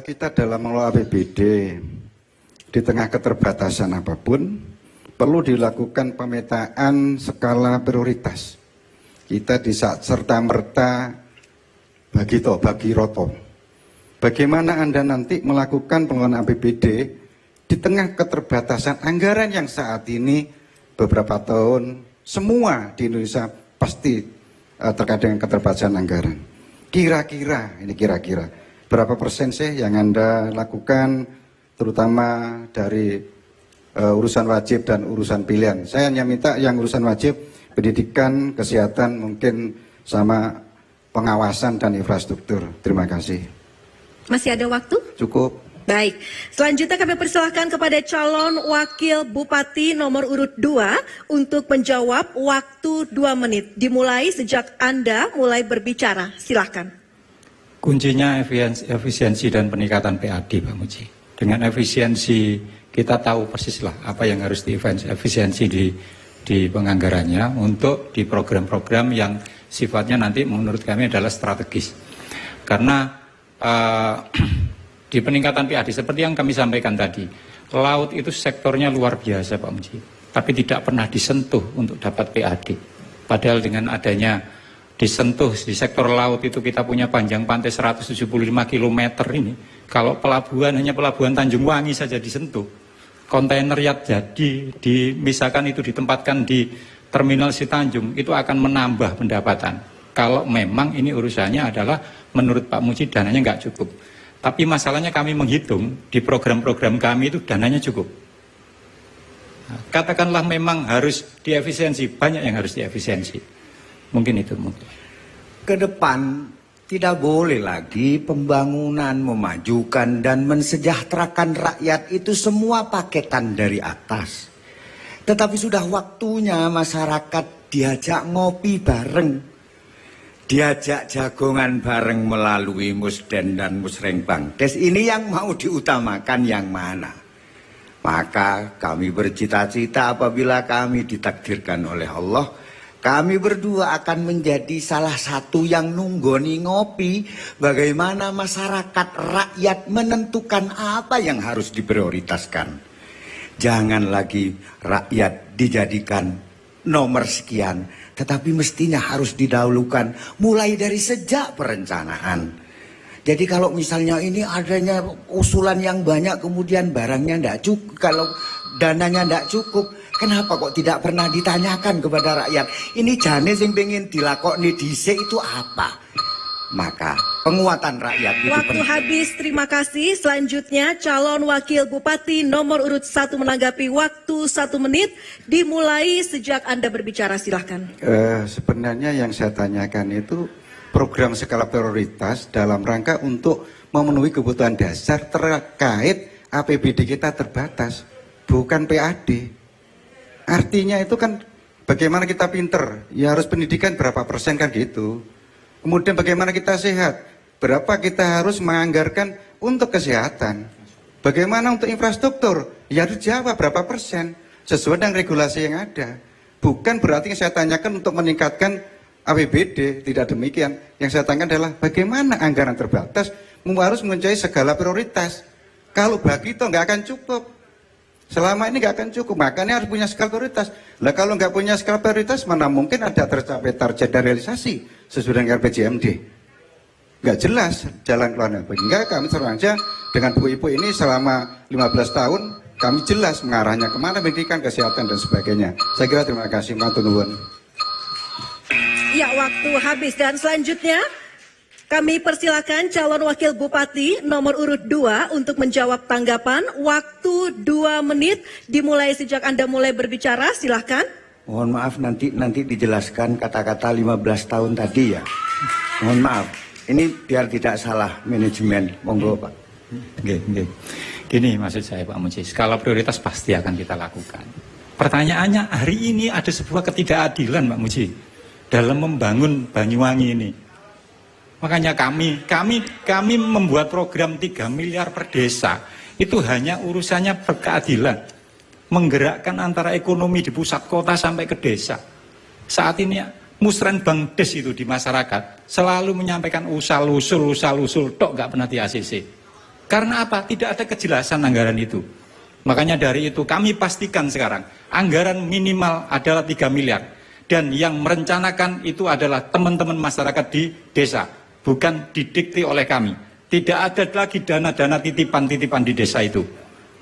Speaker 6: Kita dalam mengelola APBD di tengah keterbatasan apapun perlu dilakukan pemetaan skala prioritas. Kita serta-merta bagi roto. Bagaimana Anda nanti melakukan pengelolaan APBD di tengah keterbatasan anggaran yang saat ini beberapa tahun semua di Indonesia pasti terkait dengan keterbatasan anggaran. Kira-kira berapa persen sih yang Anda lakukan terutama dari urusan wajib dan urusan pilihan? Saya hanya minta yang urusan wajib, pendidikan, kesehatan, mungkin sama pengawasan dan infrastruktur. Terima kasih.
Speaker 2: Masih ada waktu?
Speaker 6: Cukup.
Speaker 2: Baik, selanjutnya kami persilahkan kepada calon wakil bupati nomor urut 2 untuk menjawab waktu 2 menit. Dimulai sejak Anda mulai berbicara. Silakan.
Speaker 11: Kuncinya efisiensi dan peningkatan PAD, Pak Muji. Dengan efisiensi kita tahu persis lah apa yang harus efisiensi di penganggarannya untuk di program-program yang sifatnya nanti menurut kami adalah strategis. Karena di peningkatan PAD seperti yang kami sampaikan tadi, laut itu sektornya luar biasa Pak Muji, tapi tidak pernah disentuh untuk dapat PAD. Padahal dengan adanya disentuh di sektor laut itu kita punya panjang pantai 175 km ini. Kalau pelabuhan hanya pelabuhan Tanjung Wangi saja disentuh, kontainer yacht jadi misalkan itu ditempatkan di terminal Citanjung, itu akan menambah pendapatan. Kalau memang ini urusannya adalah menurut Pak Muji dananya nggak cukup. Tapi masalahnya kami menghitung di program-program kami itu dananya cukup. Nah, katakanlah memang harus diefisiensi, banyak yang harus diefisiensi. Mungkin itu.
Speaker 7: Ke depan tidak boleh lagi pembangunan, memajukan dan mensejahterakan rakyat itu semua paketan dari atas. Tetapi sudah waktunya masyarakat diajak ngopi bareng, diajak jagongan bareng melalui Musden dan Musrengbangdes. Ini yang mau diutamakan yang mana? Maka kami bercita-cita apabila kami ditakdirkan oleh Allah, kami berdua akan menjadi salah satu yang nunggoni ngopi bagaimana masyarakat rakyat menentukan apa yang harus diprioritaskan. Jangan lagi rakyat dijadikan nomor sekian, tetapi mestinya harus didahulukan mulai dari sejak perencanaan. Jadi kalau misalnya ini adanya usulan yang banyak kemudian barangnya tidak cukup, kalau dananya tidak cukup, kenapa kok tidak pernah ditanyakan kepada rakyat? Ini jane sing pengen dilakoni dhisik itu apa? Maka penguatan rakyat itu
Speaker 2: Waktu
Speaker 7: penting.
Speaker 2: habis, terima kasih. Selanjutnya calon wakil bupati nomor urut 1 menanggapi waktu 1 menit. Dimulai sejak Anda berbicara, silahkan.
Speaker 6: Sebenarnya yang saya tanyakan itu program skala prioritas dalam rangka untuk memenuhi kebutuhan dasar terkait APBD kita terbatas, bukan PAD. Artinya itu kan bagaimana kita pinter, ya harus pendidikan berapa persen kan gitu. Kemudian bagaimana kita sehat, berapa kita harus menganggarkan untuk kesehatan. Bagaimana untuk infrastruktur, ya harus jawab berapa persen sesuai dengan regulasi yang ada. Bukan berarti yang saya tanyakan untuk meningkatkan APBD, tidak demikian. Yang saya tanyakan adalah bagaimana anggaran terbatas harus mencari segala prioritas. Kalau begitu nggak akan cukup. Selama ini nggak akan cukup, makanya harus punya skala prioritas. Nah kalau nggak punya skala prioritas, mana mungkin ada tercapai target dan realisasi sesuai dengan RPJMD. Nggak jelas jalan keluarnya. Hingga kami sengaja dengan Bu Ibu ini selama 15 tahun, kami jelas mengarahnya kemana, pendidikan, kesehatan, dan sebagainya. Saya kira terima kasih, matur nuwun.
Speaker 2: Ya, waktu habis. Dan selanjutnya kami persilakan calon wakil bupati nomor urut 2 untuk menjawab tanggapan. Waktu 2 menit dimulai sejak Anda mulai berbicara, silahkan.
Speaker 7: Mohon maaf nanti dijelaskan kata-kata 15 tahun tadi ya. Mohon maaf. Ini biar tidak salah manajemen. Monggo Pak.
Speaker 11: Gini maksud saya Pak Muji, skala prioritas pasti akan kita lakukan. Pertanyaannya, hari ini ada sebuah ketidakadilan Pak Muji dalam membangun Banyuwangi ini. Makanya kami membuat program 3 miliar per desa. Itu hanya urusannya berkeadilan. Menggerakkan antara ekonomi di pusat kota sampai ke desa. Saat ini Musrenbang Des itu di masyarakat selalu menyampaikan usal-usul tok, gak pernah di ACC. Karena apa? Tidak ada kejelasan anggaran itu. Makanya dari itu kami pastikan sekarang anggaran minimal adalah 3 miliar. Dan yang merencanakan itu adalah teman-teman masyarakat di desa, bukan didikte oleh kami. Tidak ada lagi dana-dana titipan-titipan di desa itu.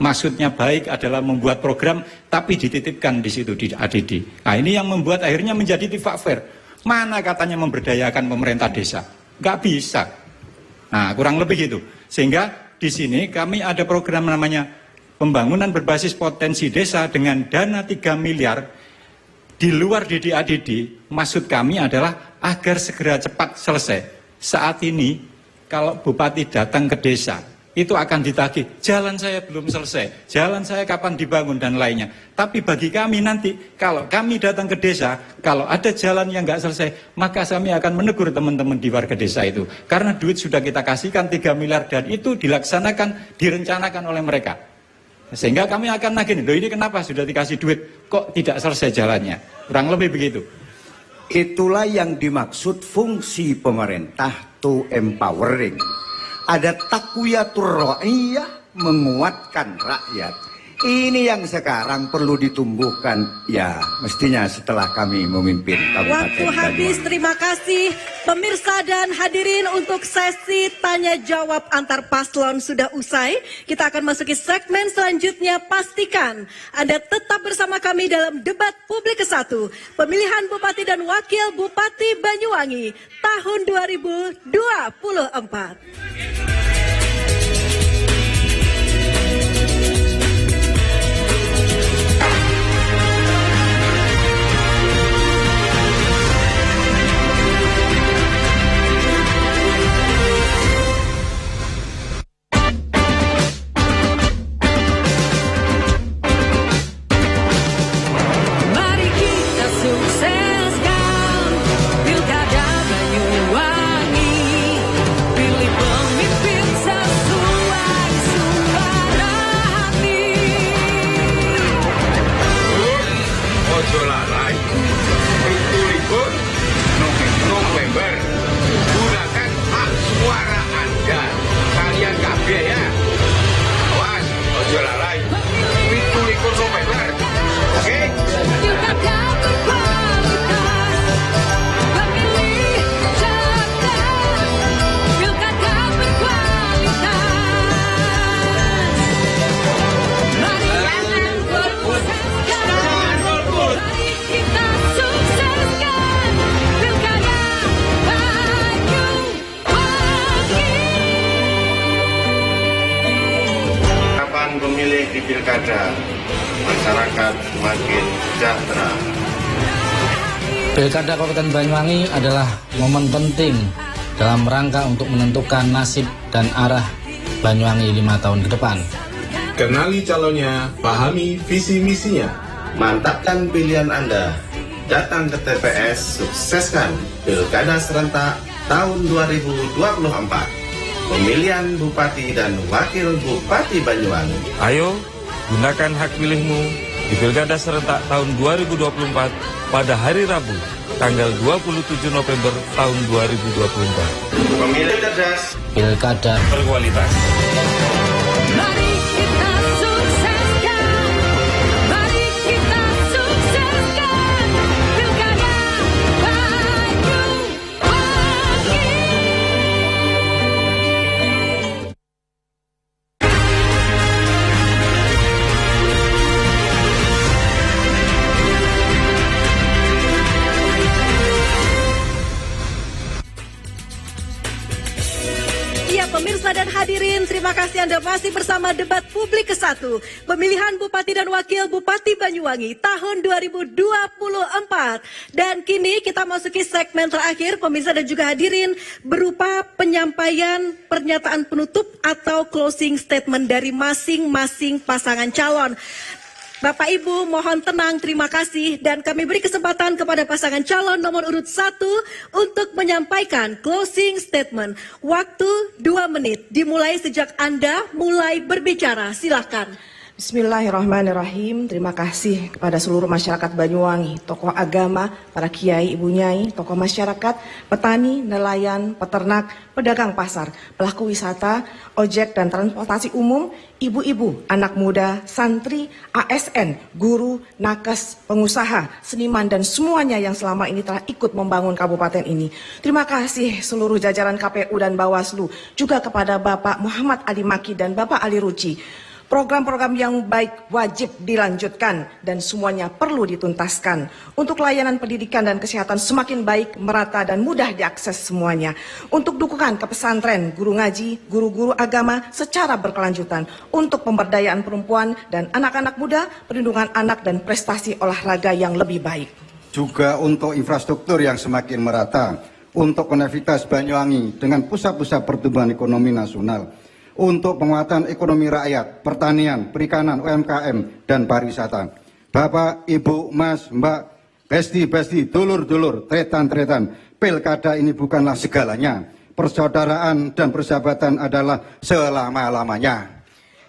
Speaker 11: Maksudnya baik adalah membuat program, tapi dititipkan di situ di ADD. Nah ini yang membuat akhirnya menjadi tidak fair. Mana katanya memberdayakan pemerintah desa? Nggak bisa. Nah kurang lebih itu. Sehingga di sini kami ada program namanya pembangunan berbasis potensi desa dengan dana 3 miliar. Di luar DDADD, maksud kami adalah agar segera cepat selesai. Saat ini, kalau bupati datang ke desa, itu akan ditagih, jalan saya belum selesai, jalan saya kapan dibangun dan lainnya. Tapi bagi kami nanti, kalau kami datang ke desa, kalau ada jalan yang nggak selesai, maka kami akan menegur teman-teman di warga desa itu. Karena duit sudah kita kasihkan 3 miliar dan itu dilaksanakan, direncanakan oleh mereka. Sehingga kami akan nagih, loh ini kenapa sudah dikasih duit, kok tidak selesai jalannya. Kurang lebih begitu.
Speaker 7: Itulah yang dimaksud fungsi pemerintah to empowering. Ada takuyatur ra'iyah, menguatkan rakyat. Ini yang sekarang perlu ditumbuhkan, ya mestinya setelah kami memimpin Kabupaten
Speaker 2: Waktu habis,
Speaker 7: Banyuwangi.
Speaker 2: terima kasih pemirsa dan hadirin untuk sesi tanya jawab antar paslon sudah usai. Kita akan masuki segmen selanjutnya. Pastikan Anda tetap bersama kami dalam debat publik ke-1 pemilihan Bupati dan Wakil Bupati Banyuwangi tahun 2024.
Speaker 14: Mari kita sukseskan Pilkada Banyuwangi. Pilih pemimpin sesuai suara hati.
Speaker 17: Ojo lalai. 17 November. Gunakan hak suara Anda. Kalian kabeh ya. Awas, ojo lalai. 17 November. Oke?
Speaker 14: Pilkada berkualitas. Pemilih cerdas. Pilkada berkualitas. Mari kita sukseskan. Mari kita sukseskan Pilkada Banyuwangi.
Speaker 8: Kapan pemilih di pilkada, masyarakat semakin sejahtera.
Speaker 9: Pilkada Kabupaten Banyuwangi adalah momen penting dalam rangka untuk menentukan nasib dan arah Banyuwangi 5 tahun ke depan.
Speaker 1: Kenali calonnya, pahami visi misinya.
Speaker 8: Mantapkan pilihan Anda. Datang ke TPS, sukseskan Pilkada serentak tahun 2024. Pemilihan Bupati dan Wakil Bupati Banyuwangi.
Speaker 13: Ayo, gunakan hak pilihmu di Pilkada serentak tahun 2024 pada hari Rabu, tanggal 27 November tahun 2024.
Speaker 8: Pemilih cerdas,
Speaker 9: Pilkada
Speaker 13: berkualitas.
Speaker 14: Mari kita sukseskan
Speaker 2: terima kasih Anda masih bersama debat publik ke-1 pemilihan Bupati dan Wakil Bupati Banyuwangi tahun 2024. Dan kini kita masuki segmen terakhir pemirsa dan juga hadirin berupa penyampaian pernyataan penutup atau closing statement dari masing-masing pasangan calon. Bapak Ibu mohon tenang, terima kasih, dan kami beri kesempatan kepada pasangan calon nomor urut 1 untuk menyampaikan closing statement. Waktu 2 menit dimulai sejak Anda mulai berbicara, silakan.
Speaker 5: Bismillahirrahmanirrahim. Terima kasih kepada seluruh masyarakat Banyuwangi, tokoh agama, para kiai, ibu nyai, tokoh masyarakat, petani, nelayan, peternak, pedagang pasar, pelaku wisata, ojek dan transportasi umum, ibu-ibu, anak muda, santri, ASN, guru, nakes, pengusaha, seniman, dan semuanya yang selama ini telah ikut membangun kabupaten ini. Terima kasih seluruh jajaran KPU dan Bawaslu, juga kepada Bapak Muhammad Ali Maki dan Bapak Ali Ruci. Program-program yang baik wajib dilanjutkan dan semuanya perlu dituntaskan untuk layanan pendidikan dan kesehatan semakin baik, merata dan mudah diakses semuanya. Untuk dukungan ke pesantren, guru ngaji, guru-guru agama secara berkelanjutan. Untuk pemberdayaan perempuan dan anak-anak muda, perlindungan anak dan prestasi olahraga yang lebih baik.
Speaker 6: Juga untuk infrastruktur yang semakin merata, untuk konektivitas Banyuwangi dengan pusat-pusat pertumbuhan ekonomi nasional, untuk penguatan ekonomi rakyat, pertanian, perikanan, UMKM, dan pariwisata. Bapak, Ibu, Mas, Mbak, besti-besti, dulur-dulur, tretan-tretan, pilkada ini bukanlah segalanya. Persaudaraan dan persahabatan adalah selama-lamanya.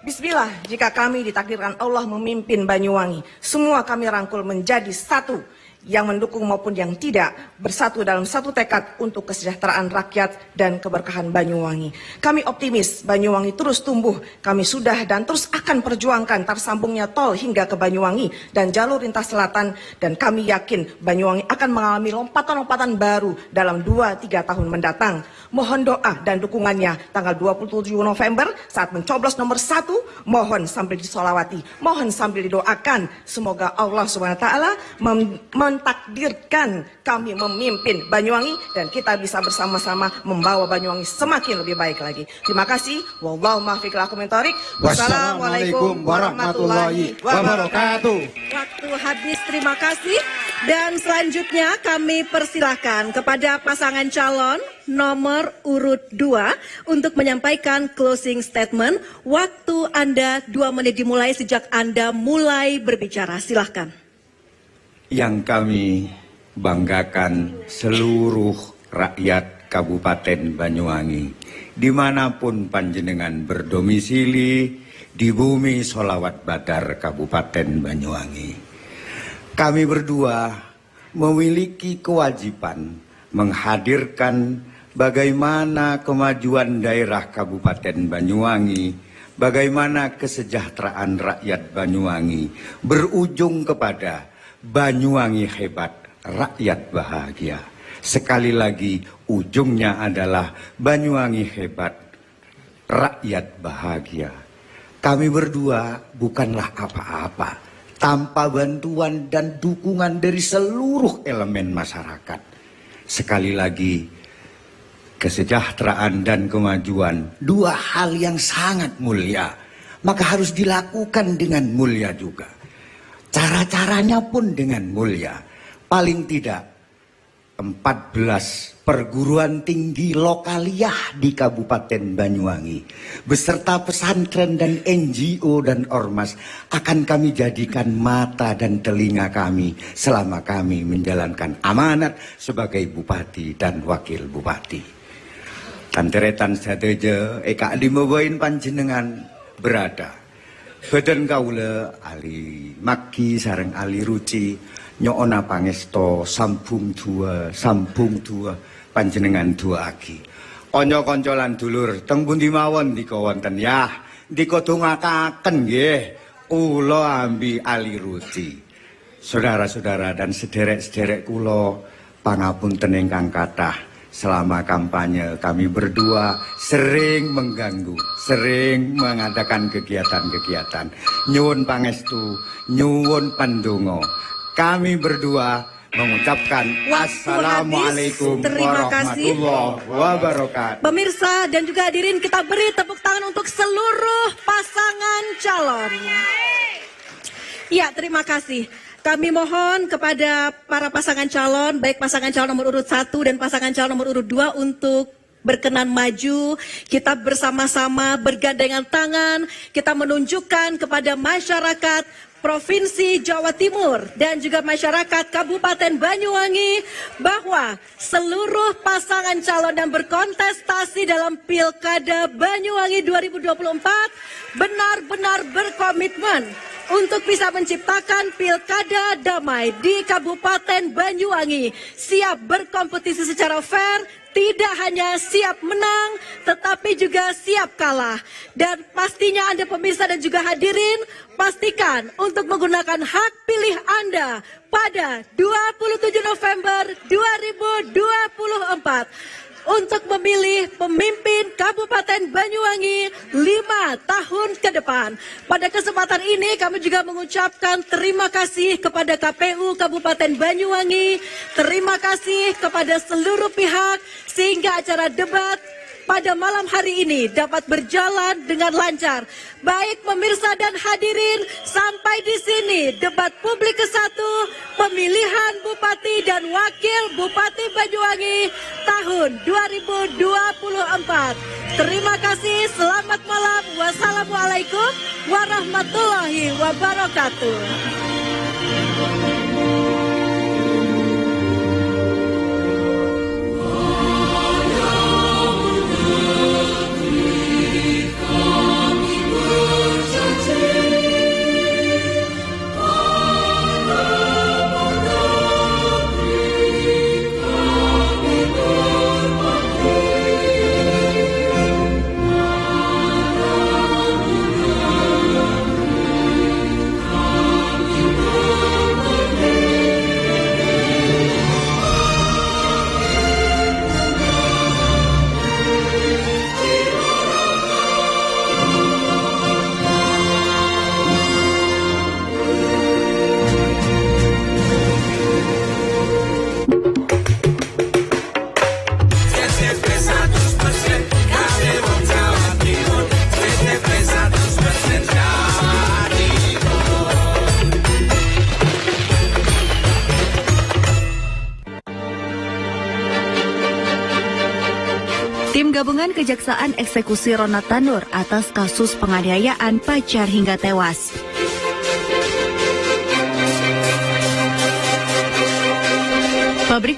Speaker 5: Bismillah, jika kami ditakdirkan Allah memimpin Banyuwangi, semua kami rangkul menjadi satu, yang mendukung maupun yang tidak, bersatu dalam satu tekad untuk kesejahteraan rakyat dan keberkahan Banyuwangi. Kami optimis Banyuwangi terus tumbuh, kami sudah dan terus akan perjuangkan tersambungnya tol hingga ke Banyuwangi dan jalur lintas selatan, dan kami yakin Banyuwangi akan mengalami lompatan-lompatan baru dalam 2-3 tahun mendatang. Mohon doa dan dukungannya tanggal 27 November saat mencoblos nomor 1, mohon sambil disolawati, mohon sambil didoakan, semoga Allah SWT mentakdirkan kami memimpin Banyuwangi dan kita bisa bersama-sama membawa Banyuwangi semakin lebih baik lagi. Terima kasih. Wallahu muwaffiq ila aqwamit thoriq.
Speaker 6: Wassalamualaikum warahmatullahi wabarakatuh.
Speaker 2: Waktu habis, terima kasih. Dan selanjutnya kami persilahkan kepada pasangan calon nomor urut 2 untuk menyampaikan closing statement. Waktu Anda 2 menit dimulai sejak Anda mulai berbicara, silahkan.
Speaker 7: Yang kami banggakan seluruh rakyat Kabupaten Banyuwangi, dimanapun panjenengan berdomisili di bumi Sholawat Badar Kabupaten Banyuwangi. Kami berdua memiliki kewajiban menghadirkan bagaimana kemajuan daerah Kabupaten Banyuwangi, bagaimana kesejahteraan rakyat Banyuwangi berujung kepada Banyuwangi hebat, rakyat bahagia. Sekali lagi, ujungnya adalah Banyuwangi hebat, rakyat bahagia. Kami berdua bukanlah apa-apa tanpa bantuan dan dukungan dari seluruh elemen masyarakat. Sekali lagi, kesejahteraan dan kemajuan, dua hal yang sangat mulia, maka harus dilakukan dengan mulia juga. Cara-caranya pun dengan mulia. Paling tidak 14 perguruan tinggi lokaliyah di Kabupaten Banyuwangi beserta pesantren dan NGO dan ormas akan kami jadikan mata dan telinga kami selama kami menjalankan amanat sebagai bupati dan wakil bupati. Tanteretan sadeja eka dimawain panjenengan berada badan kaula Ali Maki sareng Ali Ruci nyokona pangesto sambung dua panjenengan dua aki. Onyo koncolan dulur teng pundi mawon nika wonten ya. Dika dongakaken nggih kula ambi Ali Ruci. Saudara-saudara dan sederek-sederek kula pangapunten ingkang kathah. Selama kampanye kami berdua sering mengganggu, sering mengadakan kegiatan-kegiatan. Nyuwun pangestu, nyuwun pandonga. Kami berdua mengucapkan Assalamualaikum
Speaker 2: Terima kasih.
Speaker 7: warahmatullahi wabarakatuh.
Speaker 2: Pemirsa dan juga hadirin, kita beri tepuk tangan untuk seluruh pasangan calon. Ya, terima kasih. Kami mohon kepada para pasangan calon, baik pasangan calon nomor urut 1 dan pasangan calon nomor urut 2 untuk berkenan maju. Kita bersama-sama bergandengan tangan, kita menunjukkan kepada masyarakat Provinsi Jawa Timur dan juga masyarakat Kabupaten Banyuwangi bahwa seluruh pasangan calon yang berkontestasi dalam Pilkada Banyuwangi 2024 benar-benar berkomitmen untuk bisa menciptakan pilkada damai di Kabupaten Banyuwangi, siap berkompetisi secara fair, tidak hanya siap menang, tetapi juga siap kalah. Dan pastinya Anda pemirsa dan juga hadirin, pastikan untuk menggunakan hak pilih Anda pada 27 November 2024 untuk memilih pemimpin Kabupaten Banyuwangi 5 tahun ke depan. Pada kesempatan ini kami juga mengucapkan terima kasih kepada KPU Kabupaten Banyuwangi, terima kasih kepada seluruh pihak sehingga acara debat pada malam hari ini dapat berjalan dengan lancar. Baik pemirsa dan hadirin, sampai di sini debat publik ke-1 pemilihan Bupati dan Wakil Bupati Banyuwangi tahun 2024. Terima kasih, selamat malam. Wassalamualaikum warahmatullahi wabarakatuh.
Speaker 18: Tim Gabungan Kejaksaan eksekusi Ronald Tanur atas kasus penganiayaan pacar hingga tewas. Pabrik